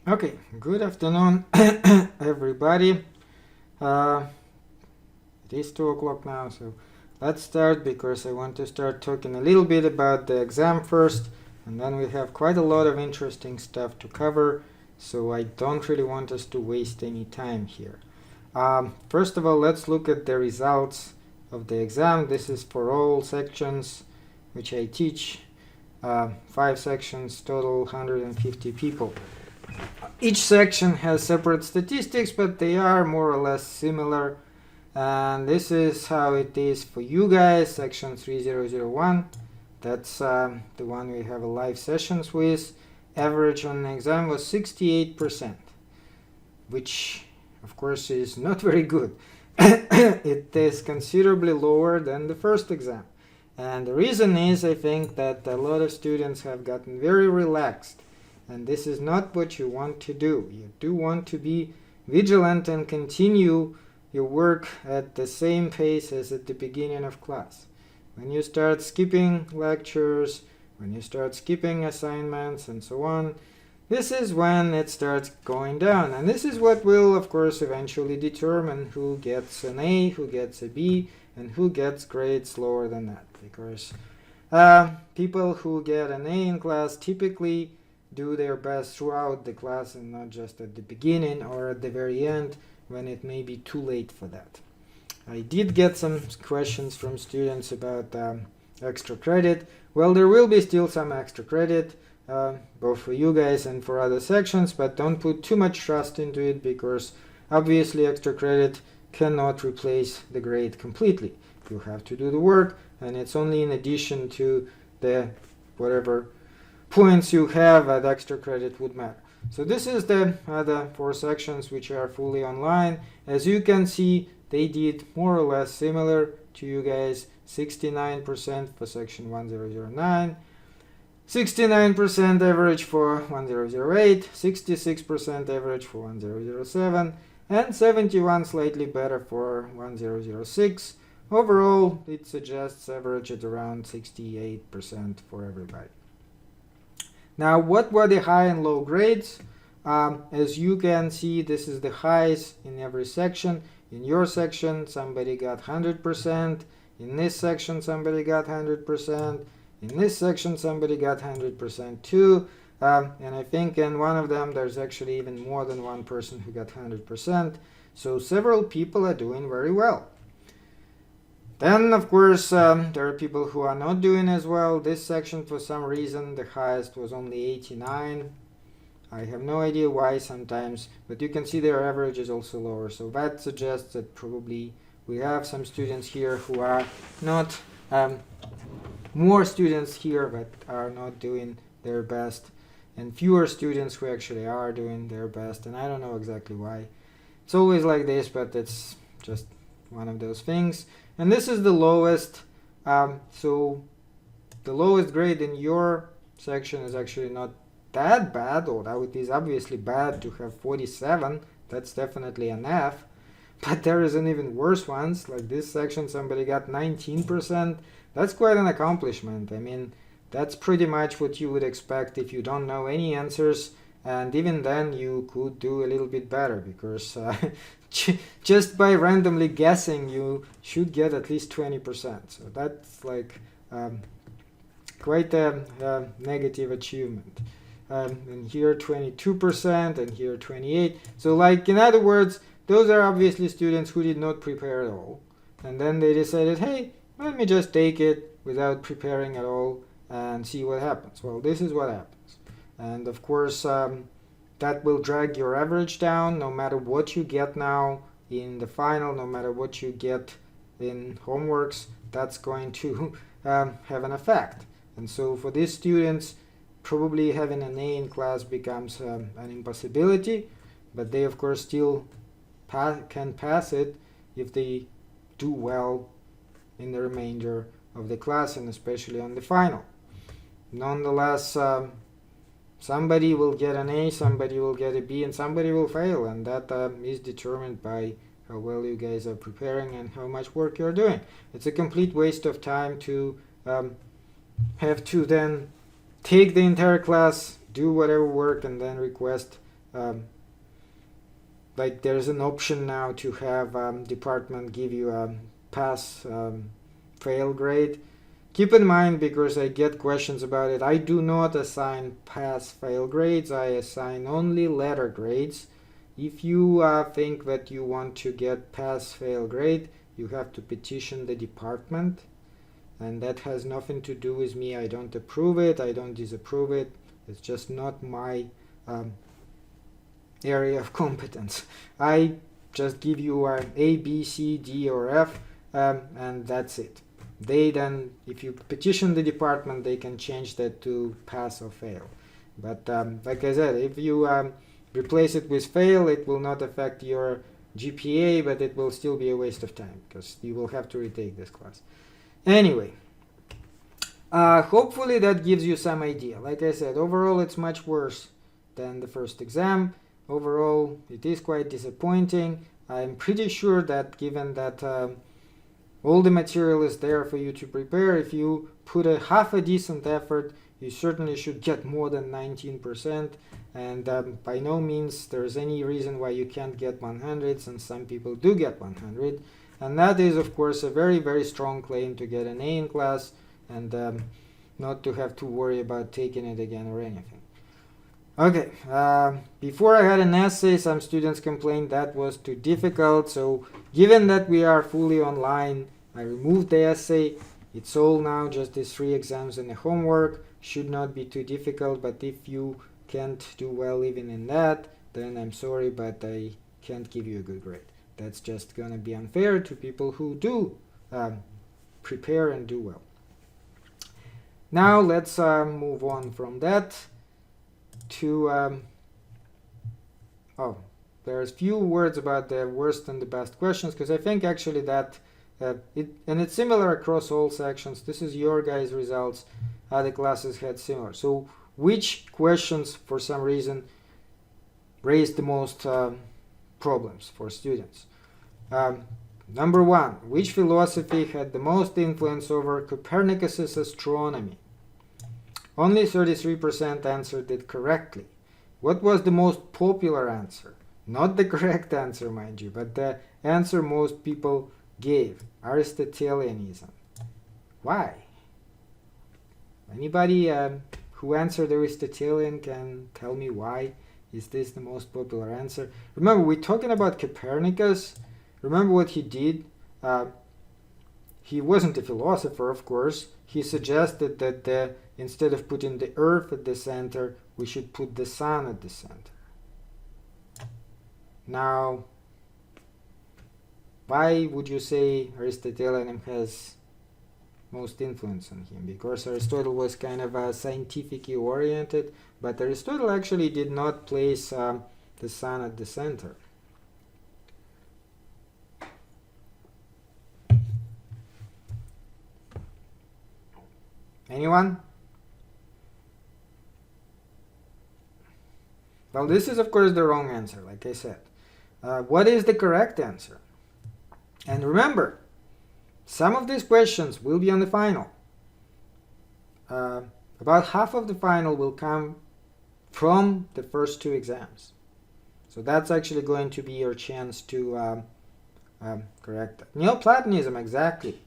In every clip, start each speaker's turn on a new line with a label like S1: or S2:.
S1: Okay, good afternoon, everybody. It is 2 o'clock now, so let's start because I want to start talking a little bit about the exam first, and then we have quite a lot of interesting stuff to cover, so I don't really want us to waste any time here. First of all, let's look at the results of the exam. This is for all sections which I teach. 5 sections, total 150 people. Each section has separate statistics, but they are more or less similar. And this is how it is for you guys, section 3001. That's the one we have a live sessions with. Average on the exam was 68%, which of course is not very good. It is considerably lower than the first exam. And the reason is, I think, that a lot of students have gotten very relaxed. And this is not what you want to do. You do want to be vigilant and continue your work at the same pace as at the beginning of class. When you start skipping lectures, when you start skipping assignments and so on, this is when it starts going down. And this is what will, of course, eventually determine who gets an A, who gets a B, and who gets grades lower than that. Because people who get an A in class typically do their best throughout the class and not just at the beginning or at the very end when it may be too late for that. I did get some questions from students about extra credit. Well, there will be still some extra credit, both for you guys and for other sections, but don't put too much trust into it because obviously extra credit cannot replace the grade completely. You have to do the work, and it's only in addition to the whatever points you have at extra credit would matter. So this is the other 4 sections which are fully online. As you can see, they did more or less similar to you guys. 69% for section 1009, 69% average for 1008, 66% average for 1007, and 71 slightly better for 1006. Overall, it suggests average at around 68% for everybody. Now, what were the high and low grades? As you can see, this is the highs in every section. In your section, somebody got 100%. In this section, somebody got 100%. In this section, somebody got 100% too. And I think in one of them, there's actually even more than one person who got 100%. So several people are doing very well. Then, of course, there are people who are not doing as well. This section, for some reason, the highest was only 89. I have no idea why sometimes, but you can see their average is also lower. So that suggests that probably we have some students here who are not, more students here that are not doing their best, and fewer students who actually are doing their best. And I don't know exactly why. It's always like this, but it's just one of those things. And this is the lowest, so the lowest grade in your section is actually not that bad, although it is obviously bad to have 47. That's definitely an F. But there is an even worse ones, like this section somebody got 19%. That's quite an accomplishment. I mean, that's pretty much what you would expect if you don't know any answers. And even then you could do a little bit better because just by randomly guessing you should get at least 20%. So that's like quite a negative achievement. And here 22% and here 28%. So like in other words, those are obviously students who did not prepare at all. And then they decided, hey, let me just take it without preparing at all and see what happens. Well, this is what happens. And of course, that will drag your average down no matter what you get now in the final, no matter what you get in homeworks, that's going to have an effect. And so for these students, probably having an A in class becomes an impossibility, but they of course still can pass it if they do well in the remainder of the class and especially on the final. Nonetheless, somebody will get an A, somebody will get a B, and somebody will fail, and that is determined by how well you guys are preparing and how much work you're doing. It's a complete waste of time to have to then take the entire class, do whatever work, and then request like there's an option now to have department give you a pass fail grade. Keep in mind, because I get questions about it, I do not assign pass fail grades. I assign only letter grades. If you think that you want to get pass fail grade, you have to petition the department, and that has nothing to do with me. I don't approve it, I don't disapprove it. It's just not my area of competence. I just give you an A, B, C, D, or F, and that's it. They then, if you petition the department, they can change that to pass or fail. But like I said, if you replace it with fail, it will not affect your GPA, but it will still be a waste of time because you will have to retake this class. Anyway, hopefully that gives you some idea. Like I said, overall it's much worse than the first exam. Overall, it is quite disappointing. I'm pretty sure that given that all the material is there for you to prepare, if you put a half a decent effort, you certainly should get more than 19%. And by no means there's any reason why you can't get 100s, and some people do get 100. And that is, of course, a very, very strong claim to get an A in class and not to have to worry about taking it again or anything. Okay, before I had an essay, some students complained that was too difficult. So given that we are fully online, I removed the essay. It's all now just these 3 exams and the homework. Should not be too difficult, but if you can't do well even in that, then I'm sorry, but I can't give you a good grade. That's just going to be unfair to people who do prepare and do well. Now let's move on from that to there's few words about the worst and the best questions, because I think actually that and it's similar across all sections. This is your guys' results. Other classes had similar. So which questions for some reason raised the most problems for students? Number 1, which philosophy had the most influence over Copernicus's astronomy? Only 33% answered it correctly. What was the most popular answer? Not the correct answer, mind you, but the answer most people gave, Aristotelianism. Why? Anybody who answered Aristotelian can tell me why is this the most popular answer? Remember, we're talking about Copernicus. Remember what he did? He wasn't a philosopher, of course. He suggested that instead of putting the Earth at the center, we should put the Sun at the center. Now, why would you say Aristotelianism has most influence on him? Because Aristotle was kind of scientifically oriented, but Aristotle actually did not place the Sun at the center. Anyone? Well, this is of course the wrong answer, like I said. What is the correct answer? And remember, some of these questions will be on the final. About half of the final will come from the first 2 exams. So that's actually going to be your chance to correct that. Neoplatonism, exactly.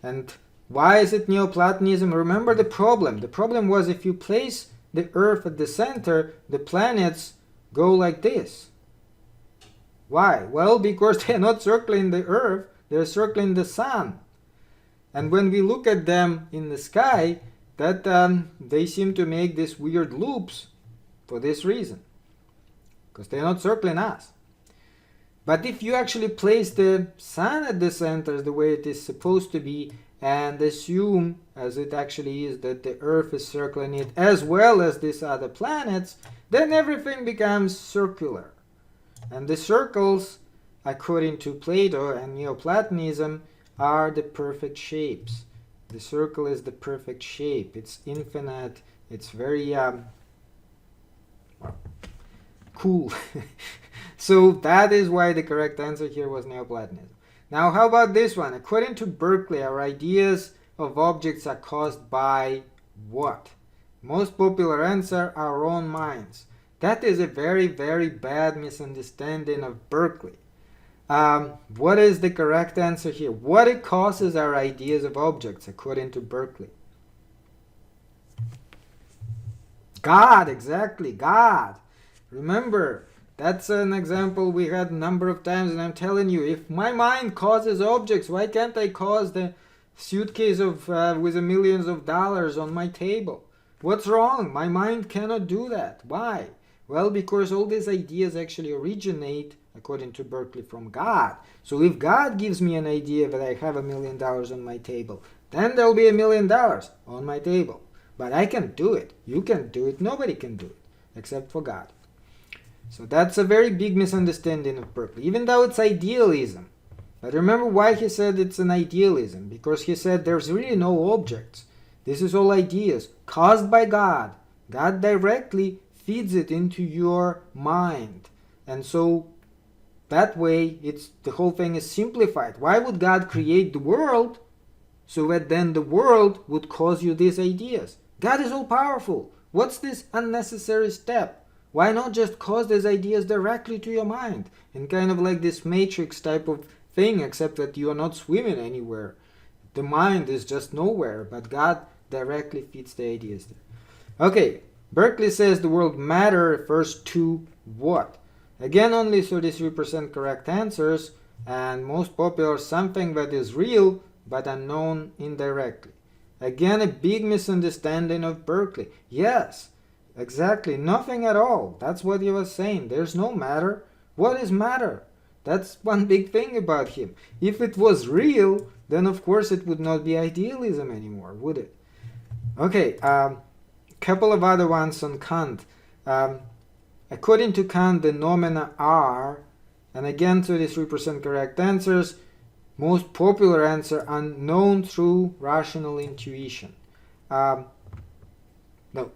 S1: And why is it Neoplatonism? Remember the problem. The problem was if you place the Earth at the center, the planets go like this. Why? Well, because they're not circling the Earth, they're circling the Sun. And when we look at them in the sky, that they seem to make these weird loops for this reason, because they're not circling us. But if you actually place the Sun at the center the way it is supposed to be, and assume, as it actually is, that the Earth is circling it as well as these other planets, then everything becomes circular. And the circles, according to Plato and Neoplatonism, are the perfect shapes. The circle is the perfect shape. It's infinite. It's very cool. So that is why the correct answer here was Neoplatonism. Now, how about this one? According to Berkeley, our ideas of objects are caused by what? Most popular answer, our own minds. That is a very, very bad misunderstanding of Berkeley. What is the correct answer here? What it causes our ideas of objects, according to Berkeley? God, exactly, God. Remember, that's an example we had a number of times, and I'm telling you, if my mind causes objects, why can't I cause the suitcase of with millions of dollars on my table? What's wrong? My mind cannot do that. Why? Well, because all these ideas actually originate, according to Berkeley, from God. So if God gives me an idea that I have $1 million on my table, then there'll be $1 million on my table. But I can do it. You can do it. Nobody can do it except for God. So that's a very big misunderstanding of Berkeley, even though it's idealism. But remember why he said it's an idealism? Because he said there's really no objects. This is all ideas caused by God. God directly feeds it into your mind. And so that way the whole thing is simplified. Why would God create the world so that then the world would cause you these ideas? God is all powerful. What's this unnecessary step? Why not just cause these ideas directly to your mind? And kind of like this matrix type of thing, except that you are not swimming anywhere. The mind is just nowhere, but God directly feeds the ideas there. Okay, Berkeley says the word matter refers to what? Again, only 33% correct answers, and most popular, something that is real but unknown indirectly. Again, a big misunderstanding of Berkeley. Yes, exactly, nothing at all. That's what he was saying. There's no matter. What is matter? That's one big thing about him. If it was real, then of course it would not be idealism anymore, would it? Okay, couple of other ones on Kant. According to Kant, the noumena are, and again 33% correct answers. Most popular answer, unknown through rational intuition. No,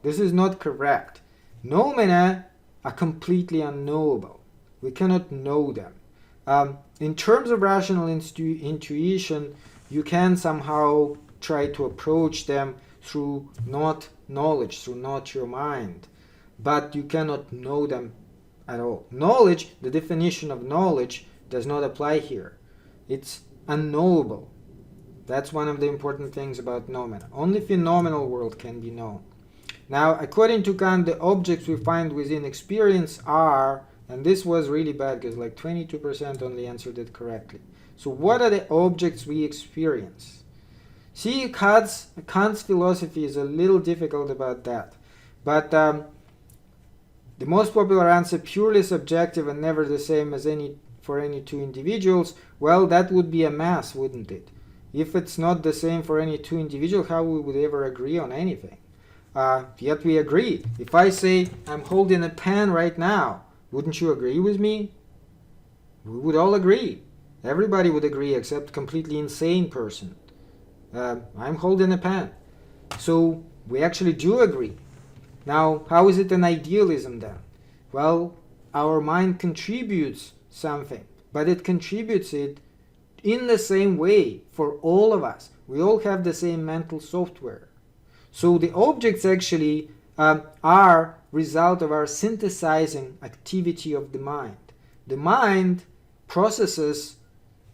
S1: this is not correct. Noumena are completely unknowable. We cannot know them. In terms of rational intuition, you can somehow try to approach them through not knowledge, through not your mind. But you cannot know them at all. Knowledge, the definition of knowledge, does not apply here. It's unknowable. That's one of the important things about noumena. Only phenomenal world can be known. Now, according to Kant, the objects we find within experience are, and this was really bad because like 22% only answered it correctly. So what are the objects we experience? See, Kant's philosophy is a little difficult about that. But the most popular answer, purely subjective and never the same as for any two individuals, well, that would be a mass, wouldn't it? If it's not the same for any two individuals, how we would ever agree on anything? Yet we agree. If I say I'm holding a pen right now, wouldn't you agree with me? We would all agree. Everybody would agree except completely insane person. I'm holding a pen. So we actually do agree. Now, how is it an idealism then? Well, our mind contributes something, but it contributes it in the same way for all of us. We all have the same mental software. So the objects actually are result of our synthesizing activity of the mind. The mind processes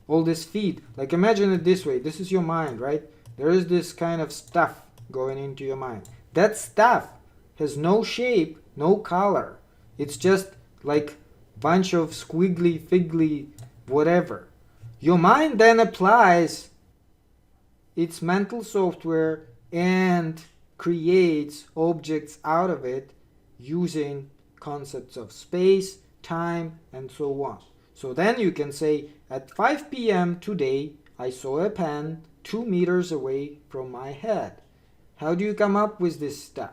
S1: all this feed. Like imagine it this way. This is your mind, right? There is this kind of stuff going into your mind. That stuff has no shape, no color. It's just like bunch of squiggly, figgly, whatever. Your mind then applies its mental software and creates objects out of it using concepts of space, time, and so on. So then you can say, at 5 p.m. today, I saw a pen 2 meters away from my head. How do you come up with this stuff?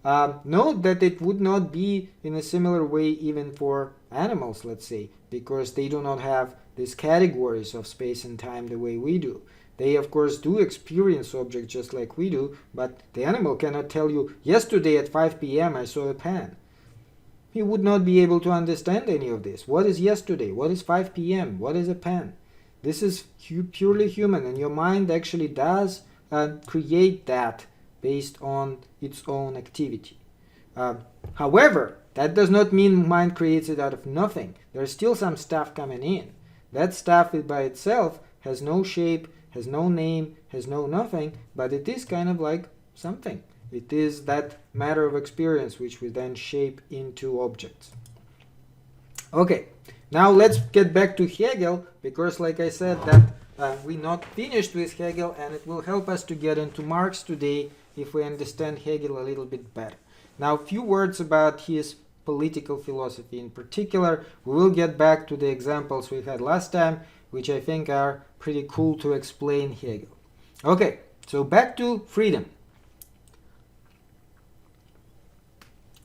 S1: Note that it would not be in a similar way even for animals, let's say, because they do not have these categories of space and time the way we do. They, of course, do experience objects just like we do, but the animal cannot tell you, yesterday at 5 p.m. I saw a pen. He would not be able to understand any of this. What is yesterday? What is 5 p.m.? What is a pen? This is purely human, and your mind actually does create that based on its own activity. However, that does not mean mind creates it out of nothing. There's still some stuff coming in. That stuff by itself has no shape, has no name, has no nothing, but it is kind of like something. It is that matter of experience which we then shape into objects. Okay, now let's get back to Hegel, because like I said, that we're not finished with Hegel, and it will help us to get into Marx today if we understand Hegel a little bit better. Now, a few words about his political philosophy in particular. We will get back to the examples we had last time, which I think are pretty cool to explain Hegel. Okay, so back to freedom.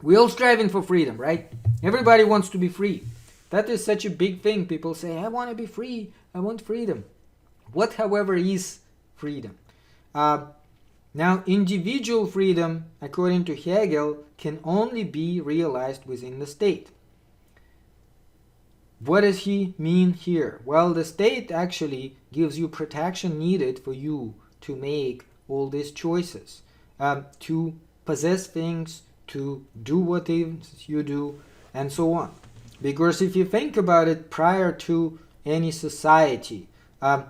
S1: We're all striving for freedom, right? Everybody wants to be free. That is such a big thing. People say, I want to be free. I want freedom. What, however, is freedom? Now, individual freedom, according to Hegel, can only be realized within the state. What does he mean here? Well, the state actually gives you protection needed for you to make all these choices, to possess things, to do what things you do, and so on. Because if you think about it, prior to any society,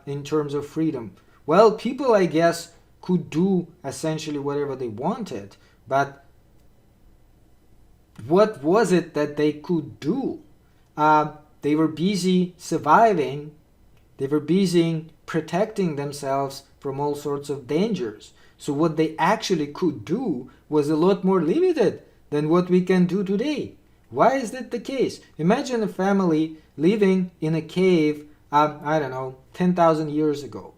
S1: in terms of freedom, well, people, I guess, could do essentially whatever they wanted, but what was it that they could do? They were busy surviving, they were busy protecting themselves from all sorts of dangers. So what they actually could do was a lot more limited than what we can do today. Why is that the case? Imagine a family living in a cave, 10,000 years ago.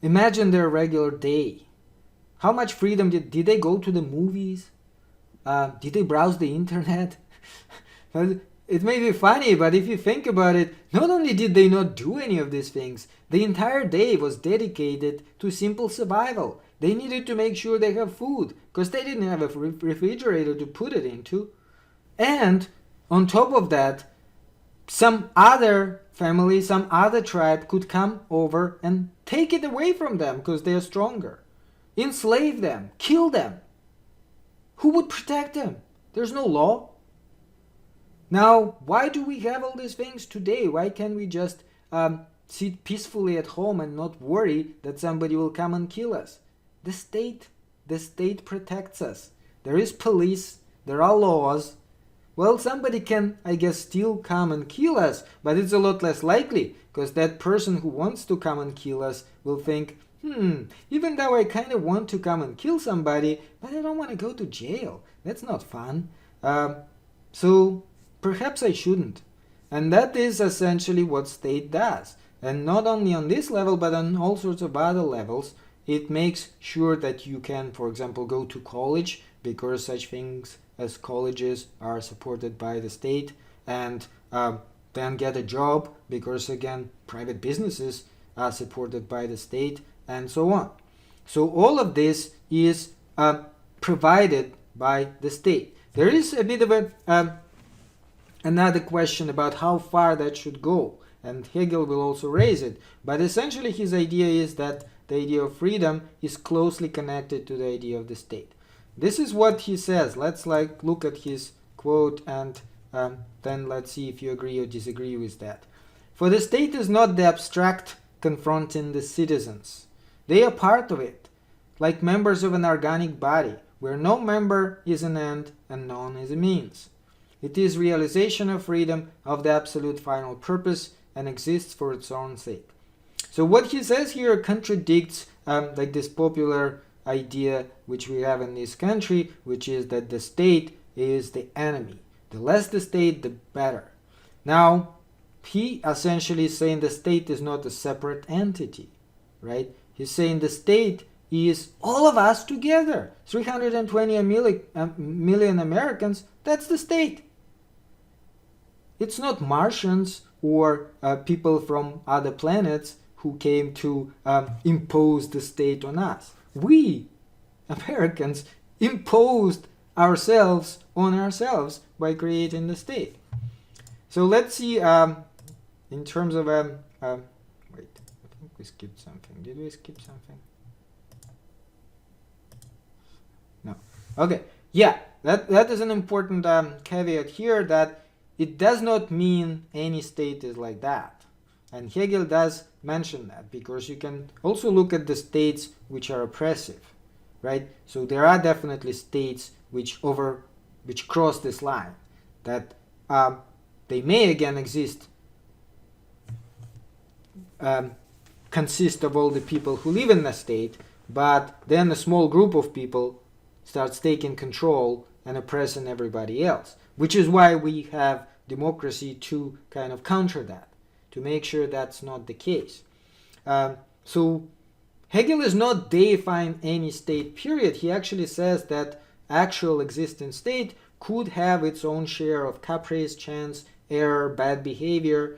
S1: Imagine their regular day. How much freedom did they go to the movies? Did they browse the internet? It may be funny, but if you think about it, not only did they not do any of these things, the entire day was dedicated to simple survival. They needed to make sure they have food, because they didn't have a refrigerator to put it into. And on top of that, some other family, some other tribe could come over and take it away from them because they are stronger. Enslave them, kill them. Who would protect them? There's no law. Now, why do we have all these things today? Why can't we just sit peacefully at home and not worry that somebody will come and kill us? The state protects us. There is police, there are laws. Well, somebody can, I guess, still come and kill us, but it's a lot less likely, because that person who wants to come and kill us will think, even though I kind of want to come and kill somebody, but I don't want to go to jail. That's not fun. So perhaps I shouldn't. And that is essentially what state does. And not only on this level, but on all sorts of other levels, it makes sure that you can, for example, go to college, because such things as colleges are supported by the state, and then get a job, because again, private businesses are supported by the state, and so on. So all of this is provided by the state. There is a bit of another question about how far that should go, and Hegel will also raise it, but essentially his idea is that the idea of freedom is closely connected to the idea of the state. This is what he says. Let's look at his quote, and then let's see if you agree or disagree with that. For the state is not the abstract confronting the citizens. They are part of it, like members of an organic body, where no member is an end and none is a means. It is realization of freedom of the absolute final purpose and exists for its own sake. So what he says here contradicts this popular idea which we have in this country, which is that the state is the enemy. The less the state, the better. Now, he essentially is saying the state is not a separate entity, right? He's saying the state is all of us together. 320 million Americans, that's the state. It's not Martians or people from other planets who came to impose the state on us. We, Americans, imposed ourselves on ourselves by creating the state. So let's see, in terms of, wait, I think we skipped something. Did we skip something? No. Okay, yeah, that is an important caveat here, that it does not mean any state is like that. And Hegel does mention that, because you can also look at the states which are oppressive, right? So there are definitely states which cross this line, that they may again consist of all the people who live in the state, but then a small group of people starts taking control and oppressing everybody else, which is why we have democracy to kind of counter that, to make sure that's not the case. So Hegel is not deifying any state, period. He actually says that actual existing state could have its own share of caprice, chance, error, bad behavior,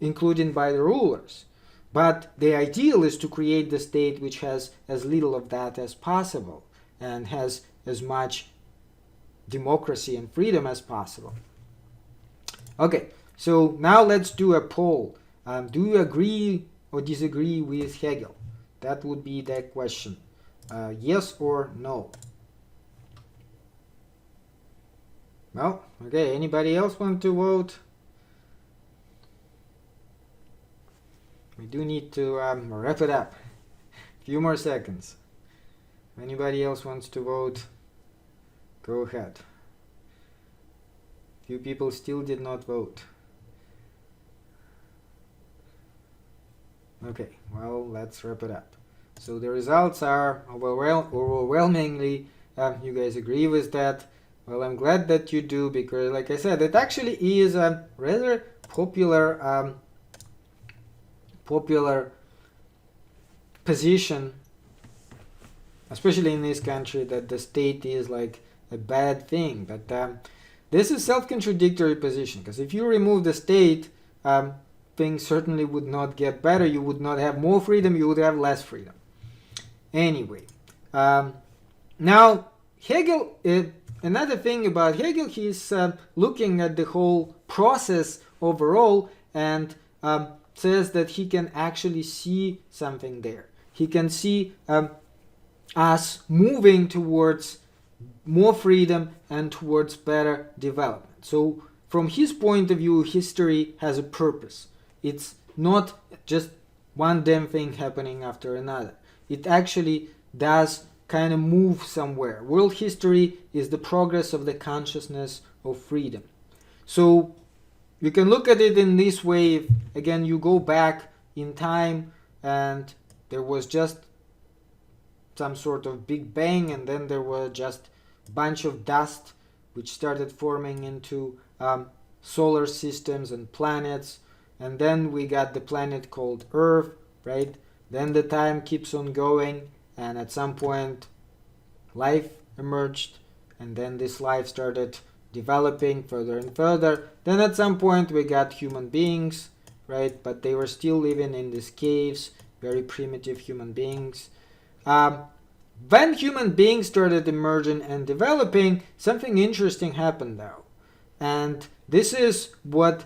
S1: including by the rulers. But the ideal is to create the state which has as little of that as possible and has as much democracy and freedom as possible. Okay, so now let's do a poll. Do you agree or disagree with Hegel? That would be the question. Yes or no? Well, okay, anybody else want to vote? We do need to wrap it up. A few more seconds. If anybody else wants to vote, go ahead. Few people still did not vote. Okay, well, let's wrap it up. So the results are overwhelmingly, you guys agree with that. Well, I'm glad that you do, because like I said, it actually is a rather popular position, especially in this country, that the state is like a bad thing. But this is self-contradictory position, because if you remove the state, things certainly would not get better. You would not have more freedom, you would have less freedom. Anyway, now Hegel, another thing about Hegel, he's looking at the whole process overall, and says that he can actually see something there. He can see us moving towards more freedom and towards better development. So from his point of view, history has a purpose. It's not just one damn thing happening after another. It actually does kind of move somewhere. World history is the progress of the consciousness of freedom. So you can look at it in this way. If, again, you go back in time and there was just some sort of big bang, and then there were just a bunch of dust which started forming into solar systems and planets, and then we got the planet called Earth, right? Then the time keeps on going, and at some point life emerged, and then this life started developing further and further. Then at some point we got human beings, right? But they were still living in these caves, very primitive human beings. When human beings started emerging and developing, something interesting happened though. And this is what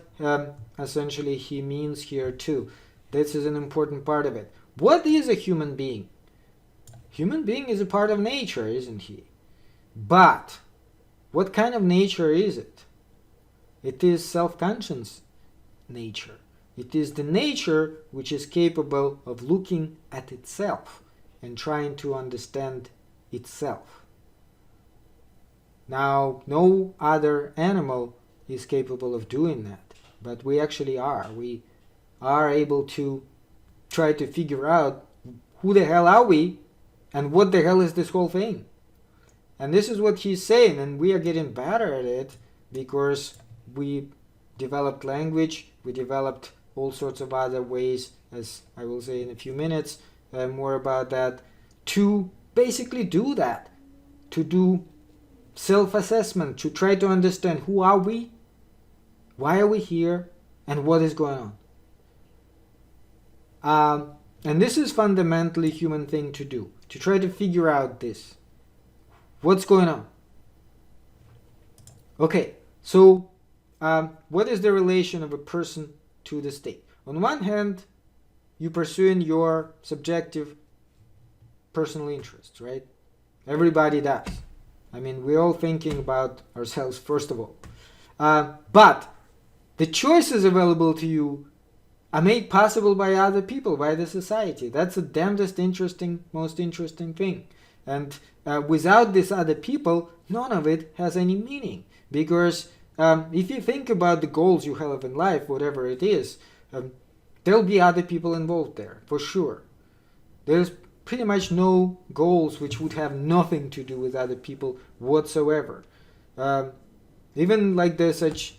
S1: essentially he means here too. This is an important part of it. What is a human being? Human being is a part of nature, isn't he? But what kind of nature is it? It is self-conscious nature. It is the nature which is capable of looking at itself and trying to understand itself. Now, no other animal is capable of doing that, but we actually are. We are able to try to figure out who the hell are we and what the hell is this whole thing. And this is what he's saying, and we are getting better at it because we developed language, we developed all sorts of other ways, as I will say in a few minutes, more about that, to basically do that, to do self-assessment, to try to understand who are we, why are we here, and what is going on. And this is fundamentally a human thing to do, to try to figure out this. What's going on? Okay, so what is the relation of a person to the state? On one hand, you pursuing your subjective personal interests, right? Everybody does. I mean, we're all thinking about ourselves first of all. But the choices available to you are made possible by other people, by the society. That's the damnedest most interesting thing. And without these other people, none of it has any meaning. Because if you think about the goals you have in life, whatever it is, there'll be other people involved there, for sure. There's pretty much no goals which would have nothing to do with other people whatsoever. Even like there's such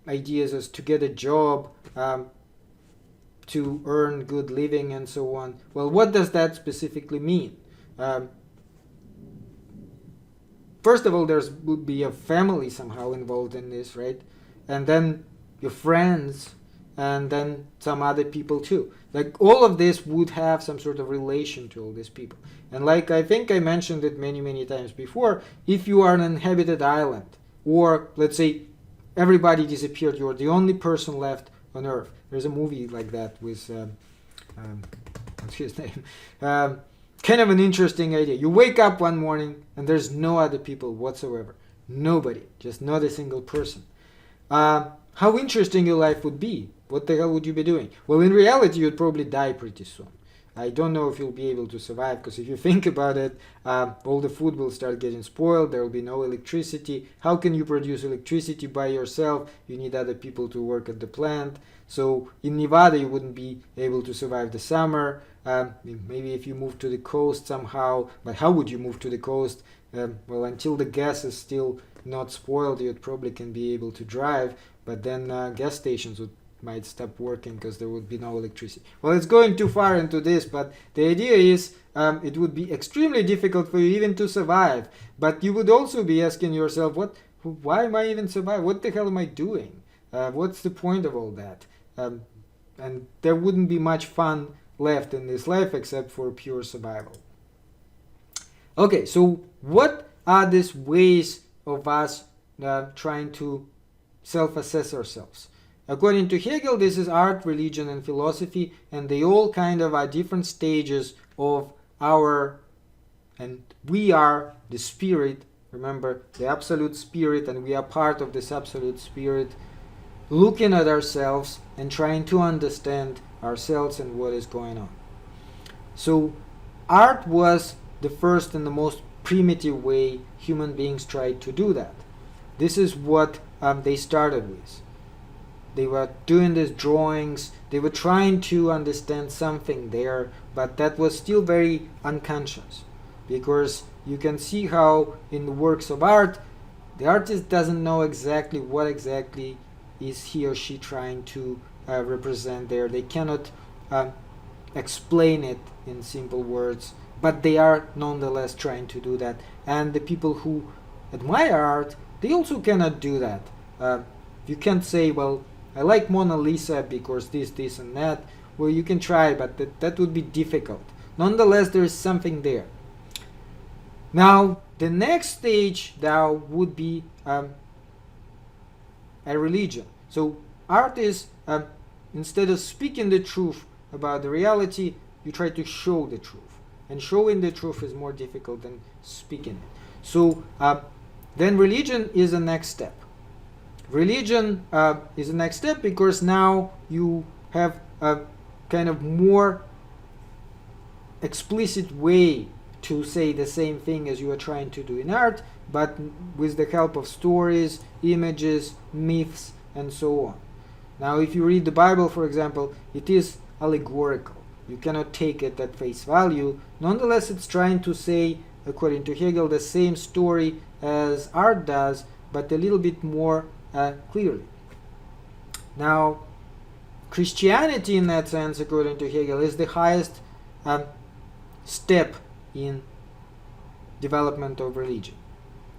S1: ideas as to get a job, to earn good living and so on. Well, what does that specifically mean? First of all, would be a family somehow involved in this, right? And then your friends, and then some other people too. Like all of this would have some sort of relation to all these people. And like I think I mentioned it many times before, if you are an inhabited island, or let's say everybody disappeared, you're the only person left on Earth. There's a movie like that with, what's his name? Kind of an interesting idea. You wake up one morning and there's no other people whatsoever. Nobody. Just not a single person. How interesting your life would be. What the hell would you be doing? Well, in reality, you'd probably die pretty soon. I don't know if you'll be able to survive, because if you think about it, all the food will start getting spoiled. There will be no electricity. How can you produce electricity by yourself? You need other people to work at the plant. So in Nevada, you wouldn't be able to survive the summer. Maybe if you move to the coast somehow. But how would you move to the coast? Well, until the gas is still not spoiled, you probably can be able to drive. But then gas stations might stop working because there would be no electricity. Well, it's going too far into this, but the idea is it would be extremely difficult for you even to survive. But you would also be asking yourself, why am I even surviving? What the hell am I doing? What's the point of all that? And there wouldn't be much fun left in this life except for pure survival. Okay, so what are these ways of us trying to self-assess ourselves? According to Hegel, this is art, religion, and philosophy, and they all kind of are different stages of and we are the spirit, remember, the absolute spirit, and we are part of this absolute spirit, looking at ourselves and trying to understand ourselves and what is going on. So art was the first and the most primitive way human beings tried to do that. This is what they started with. They were doing these drawings, they were trying to understand something there, but that was still very unconscious, because you can see how in the works of art, the artist doesn't know exactly what exactly is he or she trying to represent there. They cannot explain it in simple words, but they are nonetheless trying to do that. And the people who admire art, they also cannot do that. You can't say, well, I like Mona Lisa because this, and that. Well, you can try, but that would be difficult. Nonetheless, there is something there. Now, the next stage now would be a religion. So, art is, instead of speaking the truth about the reality, you try to show the truth. And showing the truth is more difficult than speaking it. So, then religion is the next step. Religion is the next step because now you have a kind of more explicit way to say the same thing as you are trying to do in art, but with the help of stories, images, myths, and so on. Now, if you read the Bible, for example, it is allegorical. You cannot take it at face value. Nonetheless, it's trying to say, according to Hegel, the same story as art does, but a little bit more clearly. Now, Christianity in that sense, according to Hegel, is the highest step in development of religion.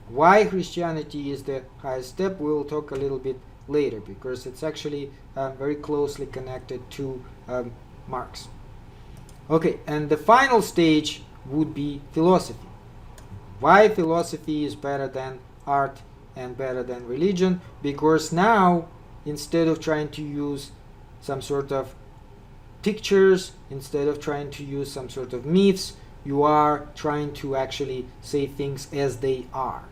S1: Why Christianity is the highest step, we will talk a little bit later, because it's actually very closely connected to Marx. Okay, and the final stage would be philosophy. Why philosophy is better than art and better than religion? Because now, instead of trying to use some sort of pictures, instead of trying to use some sort of myths, you are trying to actually say things as they are.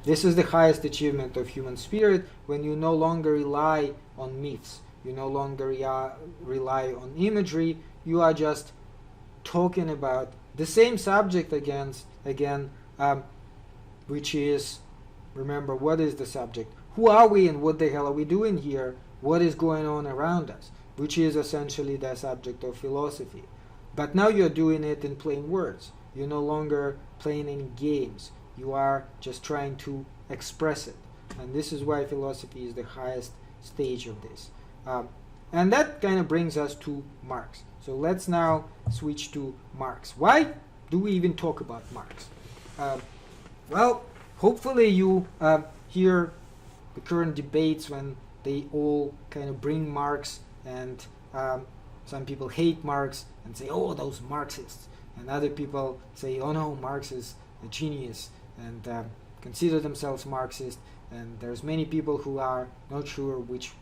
S1: This is the highest achievement of human spirit, when you no longer rely on myths, you no longer rely on imagery, you are just talking about the same subject again, which is, remember, what is the subject? Who are we and what the hell are we doing here? What is going on around us? Which is essentially the subject of philosophy. But now you're doing it in plain words. You're no longer playing any games. You are just trying to express it. And this is why philosophy is the highest stage of this. And that kind of brings us to Marx. So let's now switch to Marx. Why do we even talk about Marx? Well, hopefully you hear the current debates when they all kind of bring Marx, and some people hate Marx and say, oh, those Marxists. And other people say, oh no, Marx is a genius, and consider themselves Marxist. And there's many people who are not sure which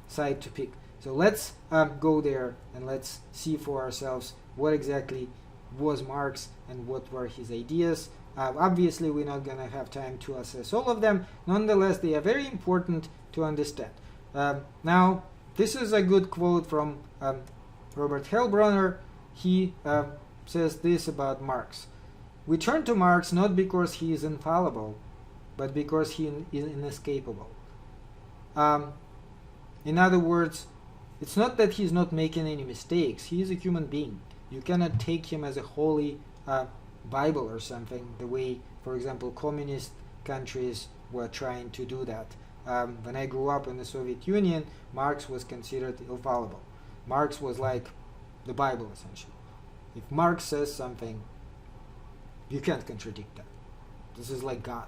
S1: side to pick. So let's go there and let's see for ourselves what exactly was Marx and what were his ideas. Obviously, we're not going to have time to assess all of them. Nonetheless, they are very important to understand. Now, this is a good quote from Robert Heilbronner. He says this about Marx. We turn to Marx not because he is infallible, but because he is inescapable. In other words, it's not that he's not making any mistakes. He is a human being. You cannot take him as a holy Bible or something, the way, for example, communist countries were trying to do that. When I grew up in the Soviet Union, Marx was considered infallible. Marx was like the Bible, essentially. If Marx says something, you can't contradict that. This is like God,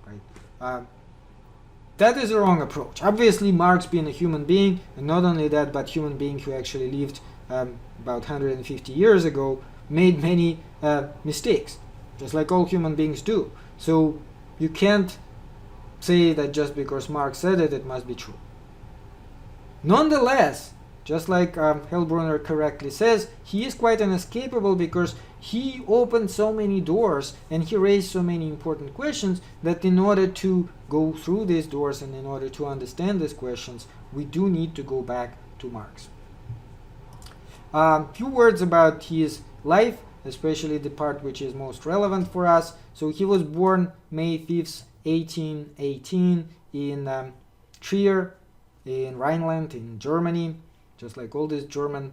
S1: right? That is a wrong approach. Obviously, Marx, being a human being, and not only that, but human being who actually lived about 150 years ago, made many mistakes, just like all human beings do. So you can't say that just because Marx said it, it must be true. Nonetheless, just like Heilbronner correctly says, he is quite inescapable because he opened so many doors and he raised so many important questions that in order to go through these doors and in order to understand these questions, we do need to go back to Marx. Few words about his life, especially the part which is most relevant for us. So he was born May 5th, 1818 in Trier, in Rhineland, in Germany, just like all these German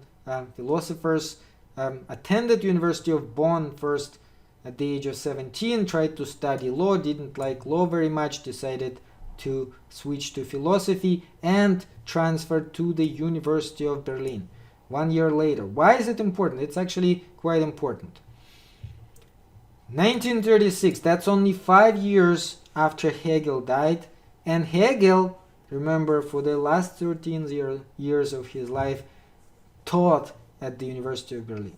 S1: philosophers. Attended University of Bonn first at the age of 17, tried to study law, didn't like law very much, decided to switch to philosophy and transferred to the University of Berlin 1 year later. Why is it important? It's actually quite important. 1936, that's only 5 years after Hegel died, and Hegel, remember, for the last 13 years of his life, taught at the University of Berlin.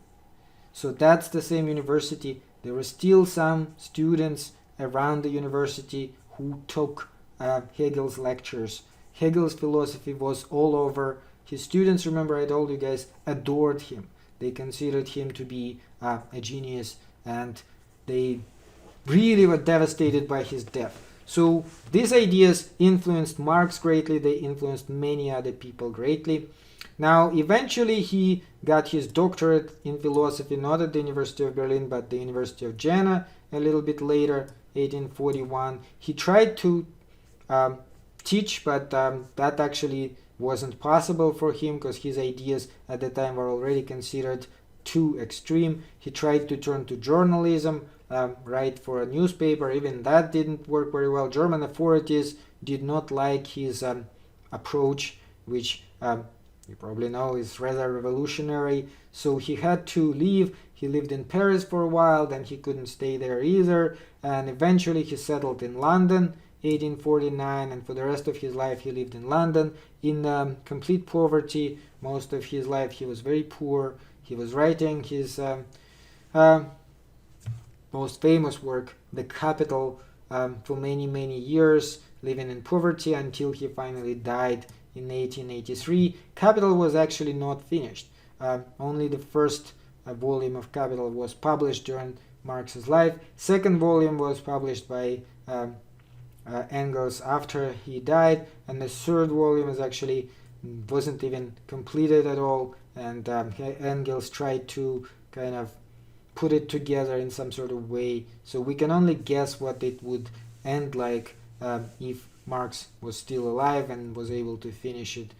S1: So that's the same university. There were still some students around the university who took Hegel's lectures. Hegel's philosophy was all over. His students, remember I told you guys, adored him. They considered him to be a genius, and they really were devastated by his death. So these ideas influenced Marx greatly. They influenced many other people greatly. Now, eventually he got his doctorate in philosophy, not at the University of Berlin, but the University of Jena a little bit later, 1841. He tried to teach, but that actually wasn't possible for him because his ideas at the time were already considered too extreme. He tried to turn to journalism, write for a newspaper. Even that didn't work very well. German authorities did not like his approach, which you probably know is rather revolutionary. So he had to leave. He lived in Paris for a while, then he couldn't stay there either, and eventually he settled in London, 1849, and for the rest of his life he lived in London in complete poverty. Most of his life he was very poor. He was writing his most famous work, The Capital, for many years, living in poverty until he finally died in 1883. Capital was actually not finished. Only the first volume of Capital was published during Marx's life. Second volume was published by Engels after he died, and the third volume is actually wasn't even completed at all, and Engels tried to kind of put it together in some sort of way, so we can only guess what it would end like if Marx was still alive and was able to finish it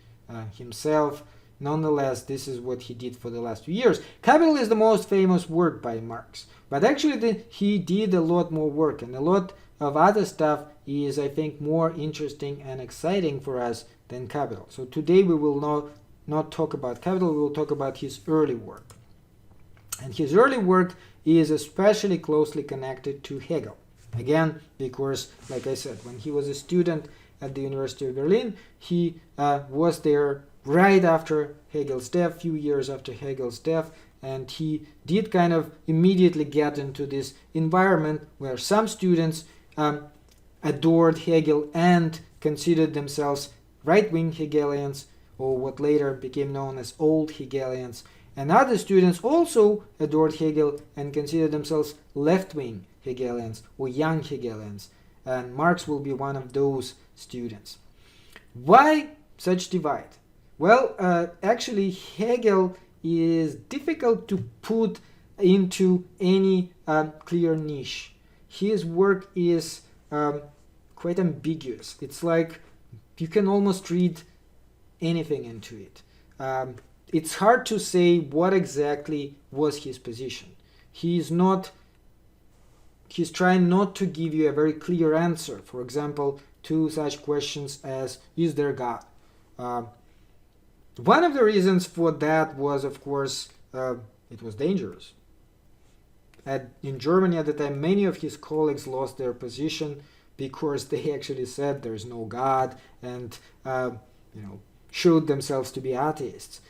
S1: himself. Nonetheless, this is what he did for the last few years. Capital is the most famous work by Marx, but actually he did a lot more work, and a lot of other stuff is, I think, more interesting and exciting for us than Capital. So today we will not talk about Capital, we will talk about his early work. And his early work is especially closely connected to Hegel. Again, because, like I said, when he was a student at the University of Berlin, he was there right after Hegel's death, few years after Hegel's death, and he did kind of immediately get into this environment where some students adored Hegel and considered themselves right-wing Hegelians, or what later became known as old Hegelians, and other students also adored Hegel and considered themselves left-wing Hegelians or young Hegelians, and Marx will be one of those students. Why such divide? Well, actually Hegel is difficult to put into any clear niche. His work is quite ambiguous. It's like you can almost read anything into it. It's hard to say what exactly was his position. He's trying not to give you a very clear answer, for example, to such questions as, is there God? One of the reasons for that was, of course, it was dangerous. In Germany at the time, many of his colleagues lost their position because they actually said there's no God and showed themselves to be atheists.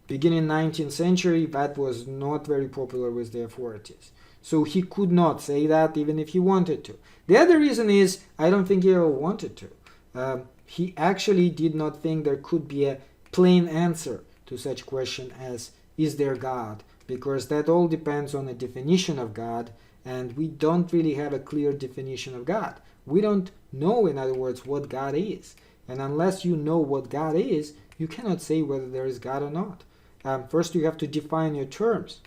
S1: Beginning 19th century, that was not very popular with the authorities. So he could not say that even if he wanted to. The other reason is, I don't think he ever wanted to. He actually did not think there could be a plain answer to such question as, is there God? Because that all depends on a definition of God, and we don't really have a clear definition of God. We don't know, in other words, what God is. And unless you know what God is, you cannot say whether there is God or not. First, you have to define your terms.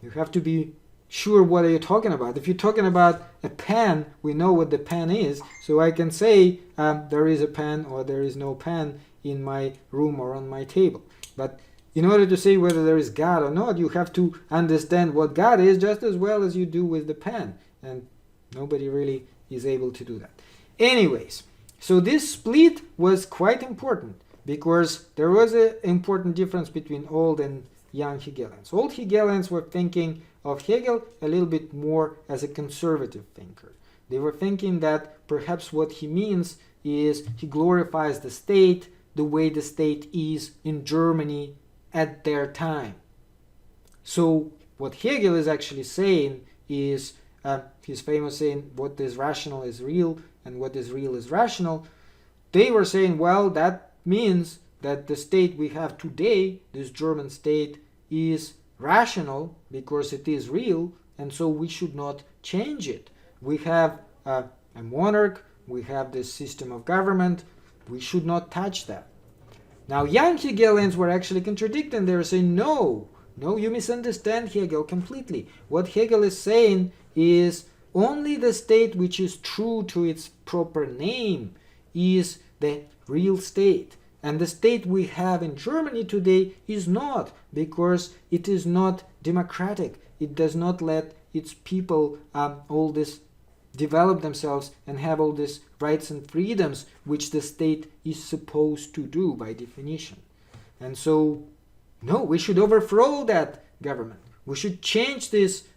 S1: You have to be sure what are you talking about. If you're talking about a pen, we know what the pen is. So I can say there is a pen or there is no pen in my room or on my table. But in order to say whether there is God or not, you have to understand what God is just as well as you do with the pen. And nobody really is able to do that. Anyways, so this split was quite important because there was an important difference between old and young Hegelians. Old Hegelians were thinking of Hegel a little bit more as a conservative thinker. They were thinking that perhaps what he means is he glorifies the state the way the state is in Germany at their time. So what Hegel is actually saying is, his famous saying, what is rational is real and what is real is rational. They were saying, well, that means that the state we have today, this German state, is rational because it is real, and so we should not change it. We have a monarch, we have this system of government, we should not touch that. Now, young Hegelians were actually contradicting. They were saying, no, you misunderstand Hegel completely. What Hegel is saying is only the state which is true to its proper name is the real state. And the state we have in Germany today is not, because it is not democratic. It does not let its people all this develop themselves and have all these rights and freedoms which the state is supposed to do by definition. And so, no, we should overthrow that government. We should change this